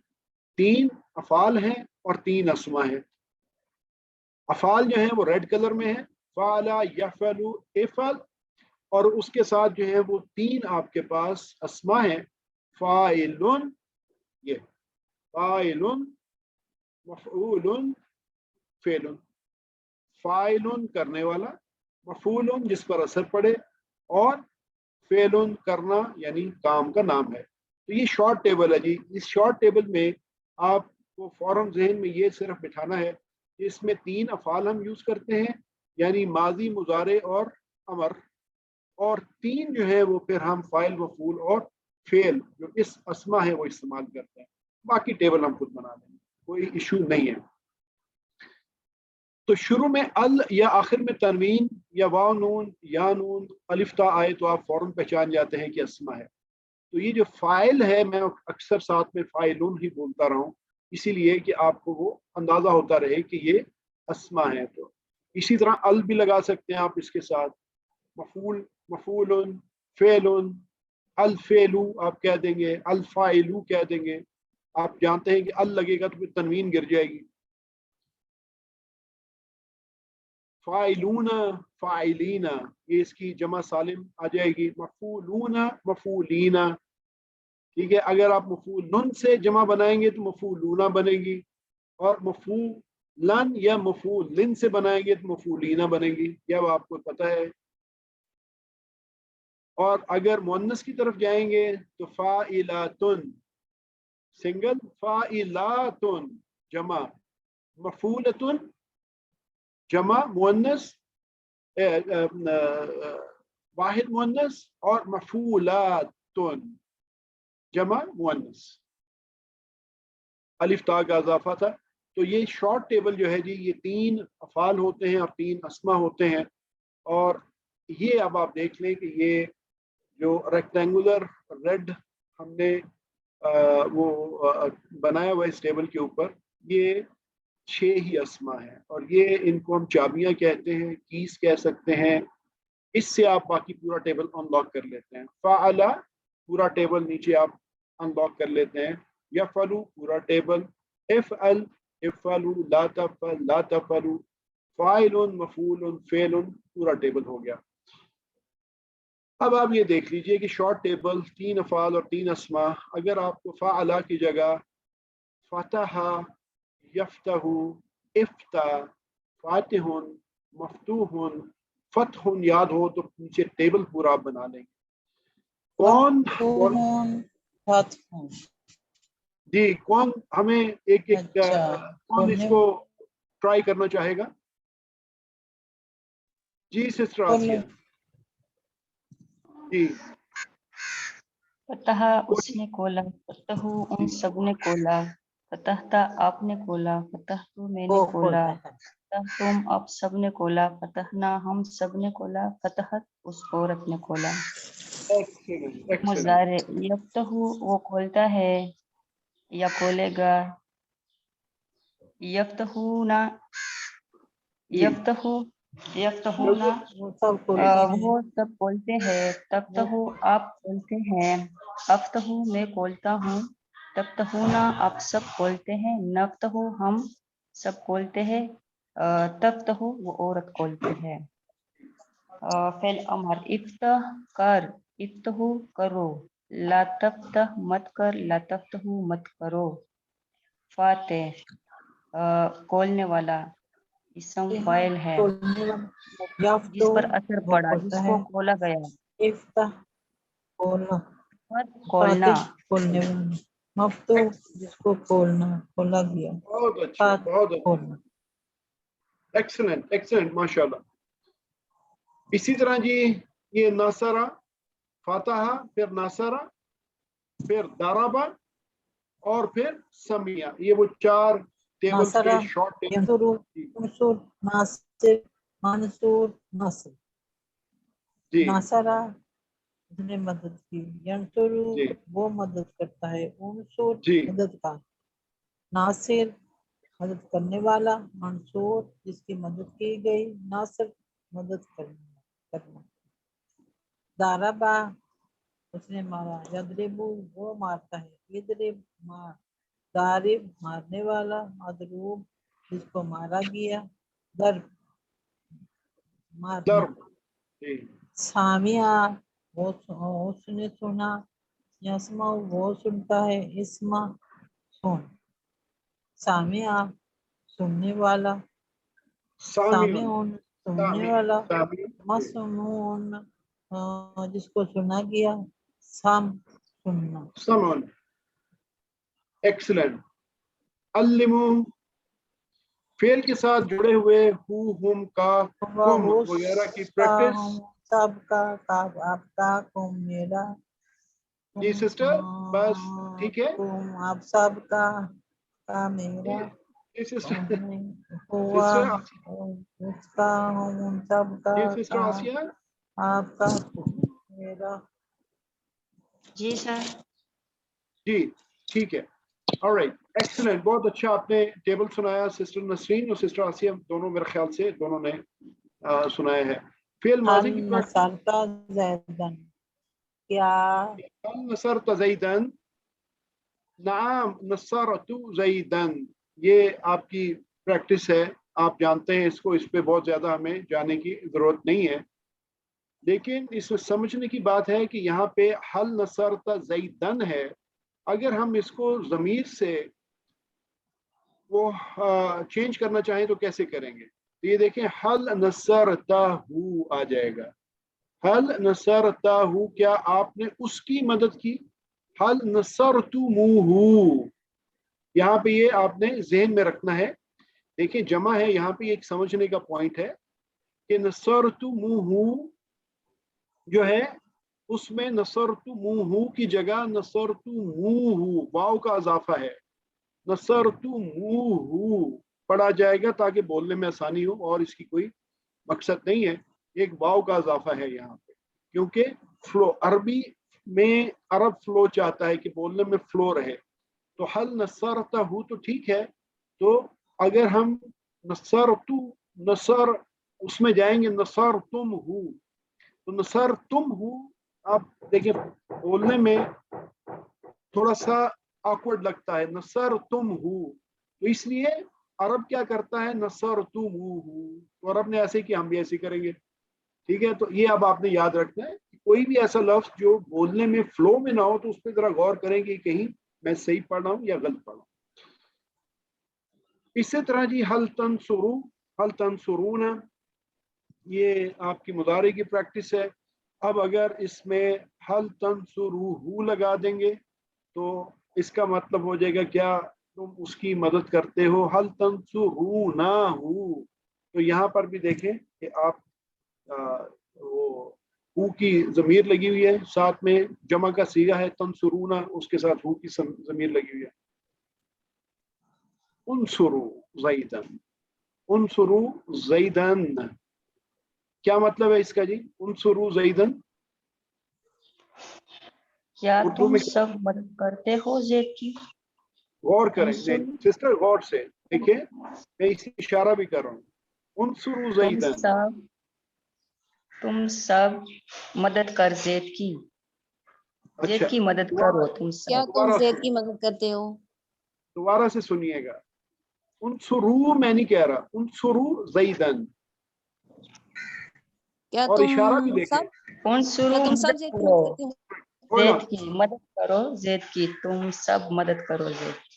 3 अफ़ाल हैं और 3 अस्मा हैं। अफ़ाल जो हैं वो रेड कलर में है, फ़अला यफ़अलु इफ़अल, और उसके साथ जो है वो 3 आपके पास अस्मा है, फ़ाइलुन, ये फ़ाइलुन, मफ़ऊलुन, फ़ेलुन। फ़ाइलुन करने वाला, मफ़ऊलुन जिस पर असर पड़े, और फ़ेलुन करना यानी काम का नाम है। तो ये शॉर्ट टेबल है जी। इस शॉर्ट टेबल में आपको फौरन जहन में ये सिर्फ बिठाना है कि इसमें 3 अफ़ाल हम यूज़ करते हैं, यानी माजी, मुज़ारे और अमर, और 3 जो है वो फिर हम फ़ाइल, मफ़ूल और फेल जो इस अस्मा है वो इस्तेमाल करते हैं। बाकी टेबल हम खुद बना लेंगे, कोई इशू नहीं है। तो शुरू में अल या आखिर में तनवीन या वाव नून या नून अलिफ ता आए तो आप फौरन पहचान जाते हैं कि अस्मा है। तो ये जो फाइल है, मैं अक्सर साथ में फाइलुन ही बोलता रहा हूँ, इसीलिए कि आपको वो अंदाजा होता रहे कि ये अस्मा है। तो इसी तरह अल भी लगा सकते हैं आप इसके साथ, मफूल, मफूलुन, फेलुन, अल फेलू आप कह देंगे, अल फाइलू कह देंगे। आप जानते हैं कि अल लगेगा तो फिर तनवीन गिर जाएगी। फाइलूना, फाइलीना, ये इसकी जमा सालिम आ जाएगी। मफूलूना, मफूलीना, ठीक है। अगर आप मफूलुन से जमा बनाएंगे तो मफूलूना बनेगी, और मफूलन या मफूलिन से बनाएंगे तो मफूलीना बनेगी, यह अब आपको पता है। और अगर मुअन्नस की तरफ जाएंगे तो फाइलातुन सिंगल, फाइलातुन जमा, मफूलतुन जमा मुअन्नस, वाहिद मुअन्नस, और मफूलातुन जमा मुअन्नस। अलिफ ता का इजाफा था। तो ये शॉर्ट टेबल जो है जी, ये 3 अफ़ाल होते हैं और 3 अस्मा होते हैं। और ये अब आप देख लें कि ये जो रेक्टेंगुलर रेड हमने वो बनाया हुआ इस टेबल के ऊपर, ये 6 ही अस्मा है, और ये इनको हम चाबियां कहते हैं, कीज कह सकते हैं। इससे आप बाकी पूरा टेबल अनलॉक कर लेते हैं। फ़अला पूरा टेबल नीचे आप अनलॉक कर लेते हैं। यफ़अलु पूरा टेबल, इफ़अल, इफ़अलु, ला तफ़अल, ला तफ़अलु, फ़ाइलुन, मफ़ूलुन, फ़ेलुन, पूरा टेबल हो गया। अब आप ये देख लीजिए कि शॉर्ट टेबल 3 अफ़ाल और 3 अस्मा। अगर आपको फ़अला की जगह फ़तहा, यफ़तहु, इफ़्ता, फ़ातिहुन, मफ़तूहुन, फ़तहुन याद हो तो नीचे टेबल पूरा आप बना लेंगे। कौन जी, कौन हमें एक एक कौन इसको ट्राई करना चाहेगा? जी सिस्टर आसिया जी। फतह उसने खोला, फतहु उन सब ने खोला, फतहता आपने खोला, फतहतु मैंने खोला, फतहतुम आप सब ने खोला, फतहना हम सब ने खोला, फतहत उस औरत ने खोला। Excellent, excellent. मुज़ारे यफ्तहु वो खोलता है या खोलेगा, यफ्तहुना, यफ्तहु, यफ्तहुना वो सब खोलते हैं, तफ्तहु आप खोलते हैं, अफ्तहु मैं खोलता हूँ, तफ्तहुना आप सब खोलते हैं, नफ्तहु हम सब खोलते हैं, तफ्तहु वो औरत खोलती है। फिर अमर इफ्तह कर, इफ्तहु करो, ला तफ्तह मत कर, ला तफ्तहु मत करो। फाते खोलने वाला, इसम फाइल है जिस पर असर पड़ा, जिसको खोला गया। کھولنا کھولنے والا، مفتوح جس کو کھولا گیا، بہت اچھا، بہت اچھا، کھولنا. ایکسلنٹ ایکسلنٹ، ماشاء اللہ. اسی طرح جی یہ ناصرہ، فاتحہ، پھر ناصرہ، پھر دارابا، اور پھر سمیہ. یہ وہ 4 ٹیبلز کے ناصرہ، شارٹ ینصر، انصر، ناصر، منصور، نصر. جی ناصرہ اس نے مدد کی، ینصر جی وہ مدد کرتا ہے، انصر جی مدد کا، ناصر مدد کرنے والا، منصور جس کی مدد کی گئی، ناصر مدد کرنا. داربا اس نے مارا، یضربو وہ مارتا ہے، یضرب مار، ضارب مارنے والا، مضروب جس کو مارا گیا، ضرب مارنا. ضرب. جی سامعہ اس نے سنا، یسمع وہ سنتا ہے، اسمع سن. سامعہ سننے والا، سامعون، سامعون سننے والا، سامعون، مسموعون جس کو سنا گیا، سم سننا. سمعون. ایکسلنٹ. علمو فعل کے ساتھ جڑے ہوئے ہو، ہم، کا، تم وغیرہ کی پریکٹس. سب کا آپ کا، کم میرا، جی سسٹر بس ٹھیک ہے. تم آپ سب کا میرا، جی سسٹر، ہوا سسٹر، اس کا، ہم ان سب کا جی سسٹر آسیہ. آپ کا میرا. جی سر. جی ٹھیک ہے. آلرائٹ ایکسلنٹ، بہت اچھا آپ نے ٹیبل سنایا. سسٹر نسرین اور سسٹر آسیہ دونوں میرے خیال سے دونوں نے سنایا ہے. فعل ماضی کی پریکٹس. نصرتا زیدن کیا، نصرت زیدن، نعم نصرت زیدن. یہ آپ کی پریکٹس ہے، آپ جانتے ہیں اس کو، اس پہ بہت زیادہ ہمیں جانے کی ضرورت نہیں ہے. لیکن اس میں سمجھنے کی بات ہے کہ یہاں پہ حل نصرت زیدن ہے، اگر ہم اس کو ضمیر سے وہ چینج کرنا چاہیں تو کیسے کریں گے. تو یہ دیکھیں، حل نصرتہ آ جائے گا. حل نصرتہ، کیا آپ نے اس کی مدد کی. حل نصرتموہ، یہاں پہ یہ آپ نے ذہن میں رکھنا ہے. دیکھیں جمع ہے، یہاں پہ ایک سمجھنے کا پوائنٹ ہے کہ نصرتموہ جو ہے اس میں نصرتموہ کی جگہ نصرتموہ واو کا اضافہ ہے. نصرتموہ پڑھا جائے گا تاکہ بولنے میں آسانی ہو، اور اس کی کوئی مقصد نہیں ہے. ایک واو کا اضافہ ہے یہاں پہ، کیونکہ فلو عربی میں، عرب فلو چاہتا ہے کہ بولنے میں فلو رہے. تو حل نصرتہ تو ٹھیک ہے. تو اگر ہم نصر اس میں جائیں گے نصرتمہ، تو نصرتمہ آپ دیکھیں بولنے میں تھوڑا سا آکورڈ لگتا ہے، نصرتمہ. تو اس لیے عرب کیا کرتا ہے، نصرتمہ. تو عرب نے ایسے کہ ہم بھی ایسے کریں گے. ٹھیک ہے، تو یہ اب آپ نے یاد رکھنا ہے کہ کوئی بھی ایسا لفظ جو بولنے میں فلو میں نہ ہو تو اس پہ ذرا غور کریں کہ کہیں میں صحیح پڑھ رہا ہوں یا غلط پڑھ رہا ہوں. اسی طرح جی حل تنصرو، حل تنصرون، یہ آپ کی مضارع کی پریکٹس ہے. اب اگر اس میں حل تنصروہ لگا دیں گے تو اس کا مطلب ہو جائے گا کیا تم اس کی مدد کرتے ہو. حل تنصرونہ، تو یہاں پر بھی دیکھیں کہ آپ وہ کی ضمیر لگی ہوئی ہے، ساتھ میں جمع کا صیغہ ہے تنصرونہ، اس کے ساتھ ہو کی ضمیر لگی ہوئی ہے. انصروا زیدن، انصروا زیدن کیا مطلب ہے اس کا جی. انصروا زیدن کیا اردو تم میں سب مدد کرتے ہو زید کی. غور کریں. انصر، سسٹر غور سے دیکھیں، میں اسی اشارہ بھی کر رہا ہوں. انصروا زیدن، تم سب مدد کر زید کی. زید اچھا کی مدد کرو تم کیا سب. تم زید کی مدد کرتے ہو. دوبارہ سے سنیے گا. انصروا میں نہیں کہہ رہا، انصروا زیدن. کیا اور تم اشارہ بھی دیکھیں. سب انصروا کیا تم سب مدد زید کی کرو مدد کرتے ہو. زید کی، مدد کرو زید کی، تم سب مدد کرو زید کی.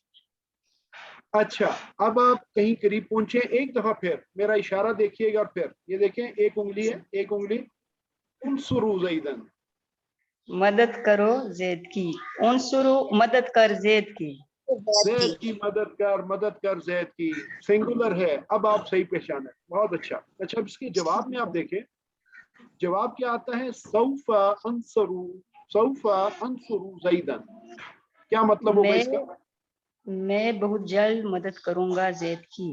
اچھا، اب آپ کہیں قریب پہنچے، ایک دفعہ پھر میرا اشارہ دیکھیے گا، اور پھر یہ دیکھیں ایک انگلی ہے، ایک انگلی. انصروا زیدن، मदद करो जैद की, उनसुरु मदद कर जैद की, जैद की मदद कर जैद की, सिंगुलर है। अब आप सही पहचाने, बहुत अच्छा। अच्छा, इसके जवाब में आप देखें, जवाब क्या आता है, सौफा अंसुरु जैदन। क्या मतलब होगा इसका? मैं बहुत जल्द मदद करूंगा जैद की।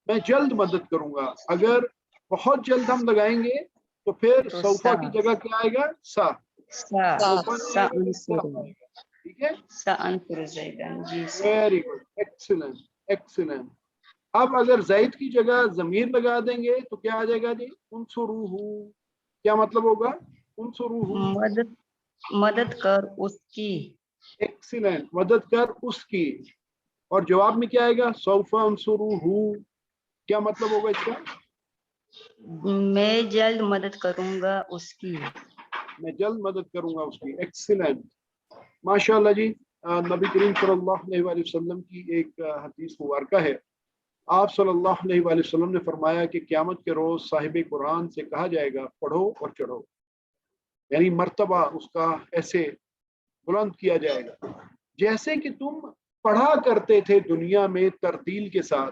मैं जल्द मदद करूंगा। अगर बहुत जल्द हम लगाएंगे तो फिर तो सौफा सा की जगह क्या आएगा, सा। सा सौफा नहीं सा आएगा तो सा अंसुरु, आएगा। ठीक है, सा अंसुरु जैदन। जी sir. Very good, excellent excellent. अब अगर जैद की जगह जमीर लगा देंगे तो क्या आ जाएगा जी, उनसुरूहु। क्या मतलब होगा, उनसुरूहु। मदद मदद कर उसकी, एक्सीलेंट, मदद कर उसकी। और जवाब में क्या आएगा, सौफा उनसुरूहु। क्या मतलब होगा इसका, मैं जल्द मदद करूंगा उसकी। मैं जल्द मदद करूंगा उसकी। एक्सीलेंट, माशाअल्लाह जी। नबी करीम सल्लल्लाहु अलैहि वसल्लम की एक हदीस मुबारका है। आप सल्लल्लाहु अलैहि वसल्लम ने फरमाया कि क़यामत के रोज साहिब कुरान से कहा जाएगा, पढ़ो और चढ़ो, यानी मर्तबा उसका ऐसे बुलंद किया जाएगा जैसे कि तुम पढ़ा करते थे दुनिया में तरतील के साथ,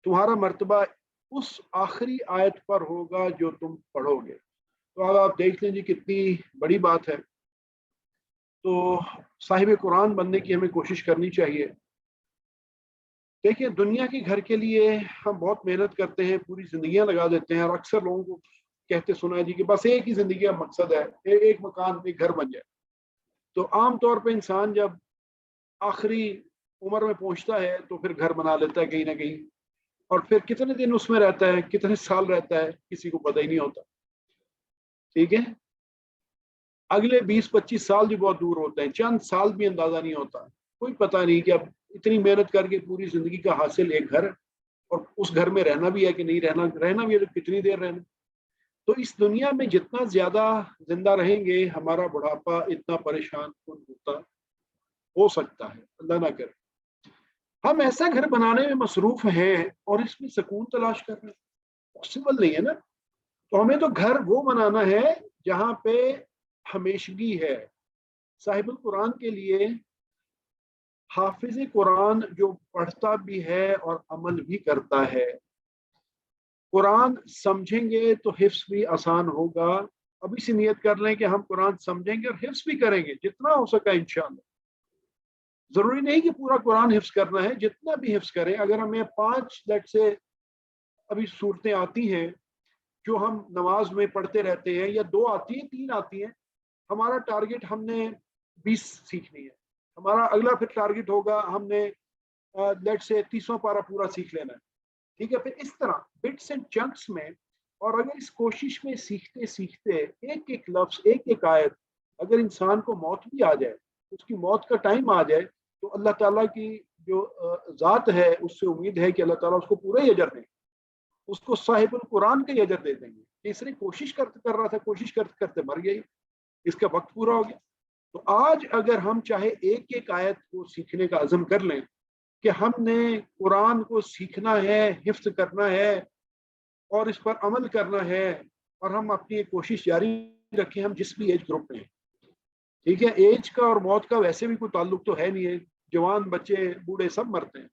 तुम्हारा मर्तबा उस आखिरी आयत पर होगा जो तुम पढ़ोगे। तो अब आप देख लीजिए कितनी बड़ी बात है। तो साहिब कुरान बनने की हमें कोशिश करनी चाहिए। देखिए, दुनिया के घर के लिए हम बहुत मेहनत करते हैं, पूरी जिंदगियां लगा देते हैं, और अक्सर लोगों को कहते सुना है जी कि बस एक ही जिंदगी का मकसद है, एक मकान, एक घर बन जाए। तो आम तौर पे इंसान जब आखिरी उम्र में पहुंचता है तो फिर घर बना लेता है कहीं ना कहीं, और फिर कितने दिन उसमें रहता है, कितने साल रहता है, किसी को पता ही नहीं होता। ठीक है, अगले 20-25 साल भी बहुत दूर होते हैं, चंद साल भी अंदाजा नहीं होता। कोई पता नहीं कि अब इतनी मेहनत करके पूरी जिंदगी का हासिल एक घर, और उस घर में रहना भी है कि नहीं रहना भी है तो कितनी देर रहना। तो इस दुनिया में जितना ज्यादा जिंदा रहेंगे, हमारा बुढ़ापा इतना परेशान कुन होता हो सकता है, अल्लाह ना करे। हम ऐसा घर बनाने में मसरूफ हैं और इसमें सुकून तलाश कर रहे हैं, पॉसिबल नहीं है ना। तो हमें तो घर वो बनाना है जहां पे हमेशगी है। साहिबुल कुरान के लिए हाफिज कुरान जो पढ़ता भी है और अमल भी करता है, कुरान समझेंगे तो हिफ्स भी आसान होगा। अभी से नियत कर लें कि हम कुरान समझेंगे और हिफ्स भी करेंगे जितना हो सका इंशाअल्लाह। जरूरी नहीं कि पूरा कुरान हिफ्स करना है, जितना भी हिफ्स करें। अगर हमें 5 लेट से अभी सूरतें आती हैं जो हम नमाज में पढ़ते रहते हैं, या 2 आती हैं, 3 आती हैं, हमारा टारगेट हमने 20 सीखनी है। हमारा अगला फिर टारगेट होगा हमने लेट से 30वां पारा पूरा सीख लेना है। ठीक है, फिर इस तरह बिट्स एंड चंक्स में। और अगर इस कोशिश में सीखते सीखते एक एक लफ्ज, एक एक आयत, अगर इंसान को मौत भी आ जाए, उसकी मौत का टाइम आ जाए, तो अल्लाह ताला की जो ज़ात है उससे उम्मीद है कि अल्लाह ताला उसको पूरा ही अजर देंगे, उसको साहिबुल कुरान का ही अजर दे देंगे। तीसरी कोशिश कर रहा था, कोशिश करते करते मर गई, इसका वक्त पूरा हो गया। तो आज अगर हम चाहे एक एक आयत को सीखने का अज़म कर लें कि हमने कुरान को सीखना है, हिफ्ज करना है और इस पर अमल करना है, और हम अपनी कोशिश जारी रखें, हम जिस भी एज ग्रुप में हैं। ठीक है, एज का और मौत का वैसे भी कोई ताल्लुक तो है नहीं है, जवान, बच्चे, बूढ़े सब मरते हैं।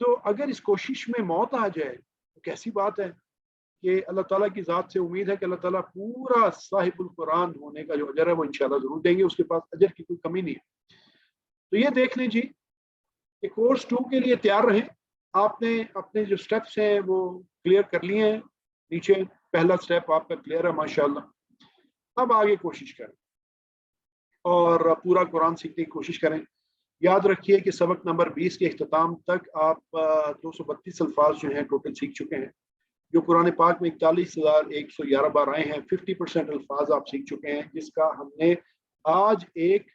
तो अगर इस कोशिश में मौत आ जाए तो कैसी बात है कि अल्लाह ताला की ज़ात से उम्मीद है कि अल्लाह ताला पूरा साहिबुल कुरान होने का जो अजर है वो इंशाल्लाह जरूर देंगे, उसके पास अजर की कोई कमी नहीं है। तो ये देख लीजिए कि कोर्स 2 के लिए तैयार रहें। आपने अपने जो स्टेप्स हैं वो क्लियर कर लिए हैं, नीचे पहला स्टेप आपका क्लियर है माशाल्लाह। अब आगे कोशिश करें और पूरा कुरान सीखने की कोशिश करें। याद रखिए कि सबक नंबर 20 के इख्तिताम तक आप 232 अल्फाज जो हैं टोटल सीख चुके हैं। जो कुरान पाक में 41,111 बार आए हैं, 50% अल्फाज आप सीख चुके हैं, जिसका हमने आज एक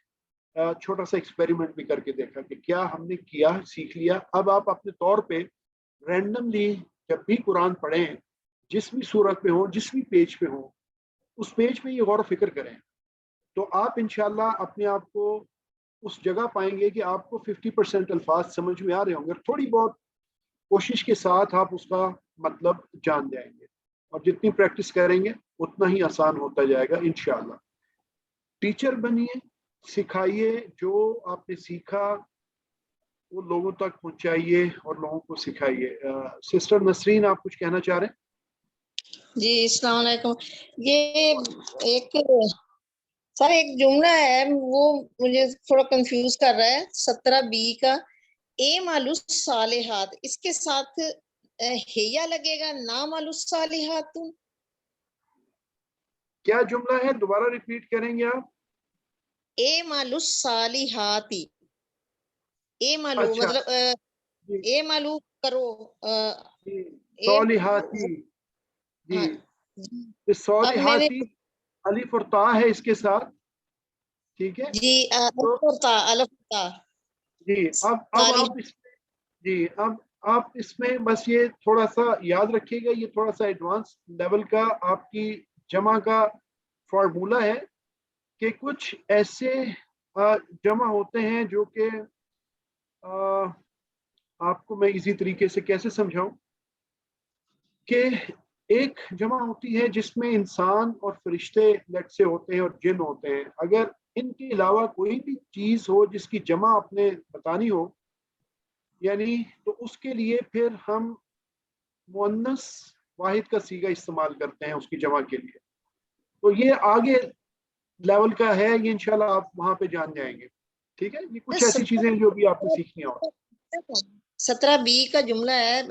छोटा सा एक्सपेरिमेंट भी करके देखा कि क्या हमने किया, सीख लिया। अब आप अपने तौर पे रैंडमली जब भी कुरान पढ़ें, जिस भी सूरत पे हो, जिस भी पेज पे हो, उस पेज पे ये गौर फिक्र करें, तो आप इंशाल्लाह अपने आप को उस जगह पाएंगे कि आपको 50% अल्फाज समझ में आ रहे होंगे। थोड़ी बहुत कोशिश के साथ आप उसका मतलब जान जाएंगे, और जितनी प्रैक्टिस करेंगे उतना ही आसान होता जाएगा इंशाल्लाह। टीचर बनिए, सिखाइए, जो आपने सीखा वो लोगों तक पहुंचाइए और लोगों को सिखाइए। सिस्टर नसरीन, आप कुछ कहना चाह रहे हैं? जी अस्सलाम वालेकुम। ये एक सर एक जुमला है वो मुझे थोड़ा कंफ्यूज कर रहा है। 17B का ए मालूस सालिहात, इसके साथ हेया लगेगा, ना मालूस सालिहात। क्या जुमला है, दोबारा रिपीट करेंगे आप? ए मालूस सालिहाती, ए मालू अच्छा मतलब जी, ए मालू करो, जी, ए सौलिहाती जी। हाँ। ये अब मैंने सौलिहाती अलिफ और ता है इसके साथ, ठीक है? जी तो अलफता जी, अब सालिह। आप इसमें, जी, अब आप इसमें बस ये थोड़ा सा याद रखिएगा, ये थोड़ा सा एडवांस लेवल का आपकी जमा का फॉर्मूला है कि कुछ ऐसे जमा होते हैं जो कि आपको मैं इसी तरीके से कैसे समझाऊं कि एक जमा होती है जिसमें इंसान और फरिश्ते लेट से होते हैं और जिन होते हैं। अगर इनके अलावा कोई भी चीज हो जिसकी जमा आपने बतानी हो, यानी तो उसके लिए फिर हम मुअन्नस वाहिद का सीगा इस्तेमाल करते हैं उसकी जमा के लिए। तो ये आगे लेवल का है, ये इंशाल्लाह आप वहां पे जान जाएंगे, ठीक है? ये कुछ ऐसी चीजें हैं जो भी आपने सीखनी हो। 17B का जुमला है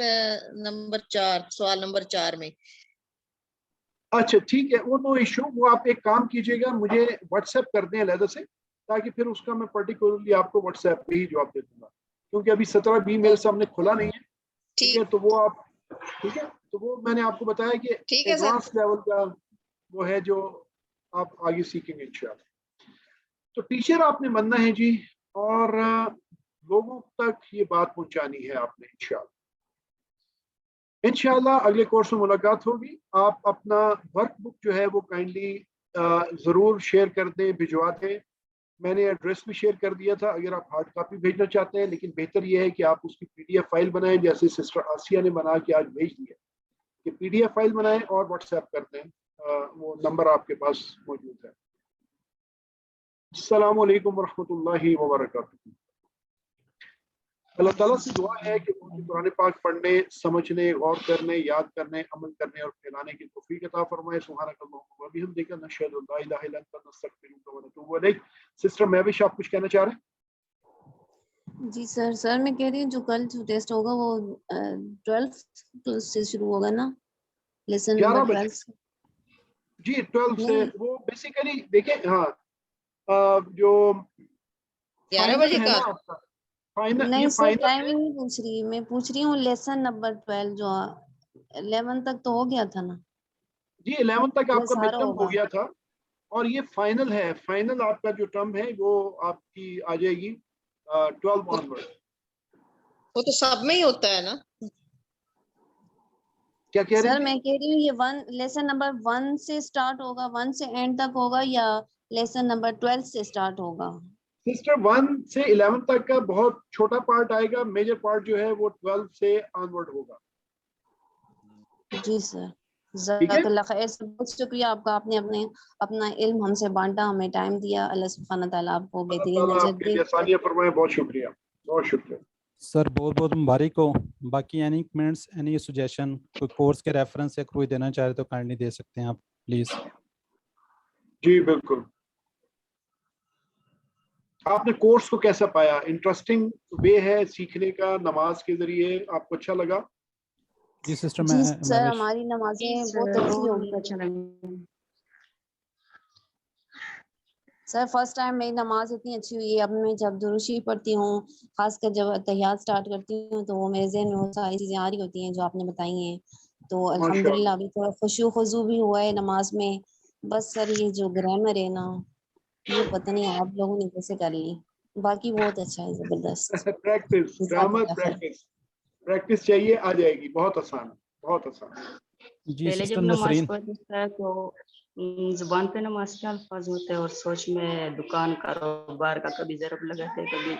नंबर 4, सवाल नंबर 4 में। अच्छा ठीक है, वो नो इशू, वो आप एक काम कीजिएगा, मुझे व्हाट्सएप कर दें अलहदा से, ताकि फिर उसका मैं पर्टिकुलरली आपको व्हाट्सएप पे ही जवाब दे दूंगा, क्योंकि अभी 17B मेरे सामने खुला नहीं है, ठीक है? ठीक तो वो आप, ठीक है, तो वो मैंने आपको बताया कि ठीक है सर। एडवांस लेवल का वो है जो आप आगे सीखेंगे इंशाल्लाह। तो टीचर आपने बनना है जी, और लोगों तक ये बात पहुंचानी है आपने इंशाल्लाह। अगले कोर्स में मुलाकात होगी। आप अपना वर्कबुक जो है वो काइंडली ज़रूर शेयर कर दें, भिजवा दें। मैंने एड्रेस भी शेयर कर दिया था अगर आप हार्ड कॉपी भेजना चाहते हैं, लेकिन बेहतर यह है कि आप उसकी PDF फाइल बनाएं, जैसे सिस्टर आसिया ने बना के आज भेज दिया, कि PDF फाइल बनाएं और व्हाट्सएप कर दें। वो नंबर आपके पास मौजूद है। अस्सलाम वालेकुम वरहमतुल्लाहि वबरकातुहू। अल्लाह ताला से दुआ है कि उनकी कुरान पाक पढ़ने, समझने, गौर करने, याद करने, अमल करने और फैलाने की तौफीक अता फरमाए। सुब्हानकल्लाहुम्मा व बिहम्दिका नशहदु अन ला इलाहा इल्ला अंता नस्तगफिरुका व नतूबु इलैक। सिस्टर महविश, आप कुछ कहना चाह रहे हैं? जी सर मैं कह रही हूँ जो कल जो टेस्ट होगा वो 12th से शुरू होगा ना, लेसन 11 नंबर बजे 12 जी, 12 से नहीं वो बेसिकली देखें। हाँ, जो 11 फाइनल बजे है का। ना आपका, फाइनल, ये नहीं सर फाइनल है टाइमिंग नहीं पूछ रही, मैं पूछ रही हूँ लेसन नंबर 12 जो 11 तक तो हो गया था ना, जी। 11 तक ये आपका मिड सारा टर्म हो होगा। गया था, और ये फाइनल है। फाइनल आपका जो टर्म है वो आपकी आ जाएगी 12 ऑनवर्ड। वो तो सब में ही होता है ना। क्या कह रही सर थी? मैं कह रही हूँ ये लेसन नंबर 1 से स्टार्ट होगा, 1 से एंड तक होगा, या लेसन नंबर 12 से स्टार्ट होगा? सिस्टर 1 से 11 तक का बहुत छोटा पार्ट आएगा, मेजर पार्ट जो है वो 12 से ऑनवर्ड होगा। जी सर, ठीक है, जज़ाकल्लाह खैर सर, बहुत शुक्रिया आपका, आपने अपना इल्म हमसे बांटा, हमें टाइम दिया। अल्लाह सुब्हानहू व तआला आपको अल्लाह बेहतरीन ताला अजर आपके दे। लिए आसानियां फरमाए। बहुत शुक्रिया, बहुत शुक्रिया। सर बहुत बहुत मुबारक हो। बाकी एनी कमेंट्स, एनी सजेशन, कोई कोर्स के रेफरेंस या कोई देना चाहे तो काइंडली दे सकते हैं आप प्लीज़। जी बिल्कुल। आपने कोर्स को कैसा पाया? इंटरेस्टिंग वे है सीखने का, नमाज के जरिए आपको अच्छा लगा? जी सिस्टर, जी मैं सर विश हमारी नमाजें बहुत अच्छी होगी। अच्छा लगा। सर फर्स्ट टाइम मेरी नमाज इतनी अच्छी हुई है। अब मैं जब दुरूशी पढ़ती हूँ, खासकर जब तहियात स्टार्ट करती हूँ, तो वो मेरे ज़हन में वो सारी चीज़ें आ रही होती हैं जो आपने बताई हैं। तो अल्हम्दुलिल्लाह माशाअल्लाह। अभी थोड़ा खुशू खुजू भी हुआ है नमाज में। बस सर ये जो ग्रामर है ना, ये पता नहीं आप लोगों ने कैसे कर ली, बाकी बहुत अच्छा है, जबरदस्त। प्रैक्टिस, ग्रामर जज़ाकल्लाह खैर। प्रैक्टिस, प्रैक्टिस चाहिए, आ जाएगी। बहुत आसान है, बहुत आसान है। जी पहले सिस्टर जब नमाज नसरीन। पढ़ता है तो जुबान पे नमाज के अल्फाज होते हैं और सोच में दुकान कारोबार का, कभी ज़रब लगाते, कभी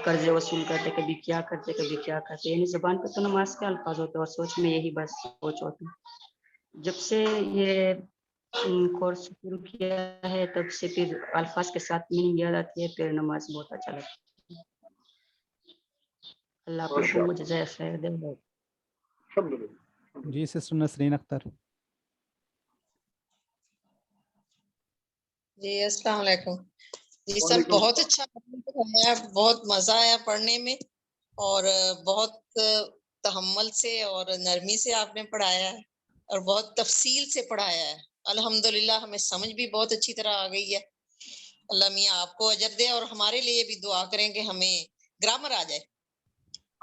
कर्जे वसूल करते, कभी क्या करते, कभी क्या करते, यानी जुबान पे तो नमाज के अल्फाज होते हैं और सोच में यही बस सोच होती है। जब से ये कोर्स शुरू किया है तब से फिर अल्फाज के साथ मीनिंग याद आती है, फिर नमाज बहुत अच्छा लगता है। अल्लाह आप लोगों को जज़ाय खैर दे। अल्हम्दुलिल्लाह। जी सिस्टर नसरीन अख्तर। जी अस्सलाम वालेकुम। जी सर वालेकुम बहुत अच्छा पढ़ाया, बहुत मजा आया पढ़ने में और बहुत तहम्मुल से और नरमी से आपने पढ़ाया है और बहुत तफसील से पढ़ाया है। अल्हम्दुलिल्लाह हमें समझ भी बहुत अच्छी तरह आ गई है। अल्लाह मियाँ आपको अजर दे और हमारे लिए भी दुआ करें कि हमें ग्रामर आ जाए।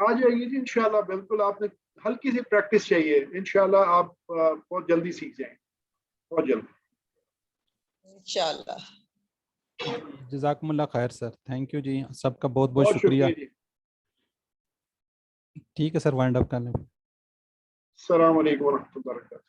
आ जाएगी जी इंशाल्लाह, बिल्कुल। आपने हल्की सी प्रैक्टिस चाहिए, इंशाल्लाह आप बहुत जल्दी सीख जाएंगे, बहुत जल्दी इंशाल्लाह। जज़ाकुमुल्लाह खैर सर, थैंक यू जी, सबका बहुत बहुत बहुत शुक्रिया। शुक्रिया जी। ठीक है सर, वाइंड अप कर लें। अस्सलाम वालेकुम व रहमतुल्लाहि व बरकातहू।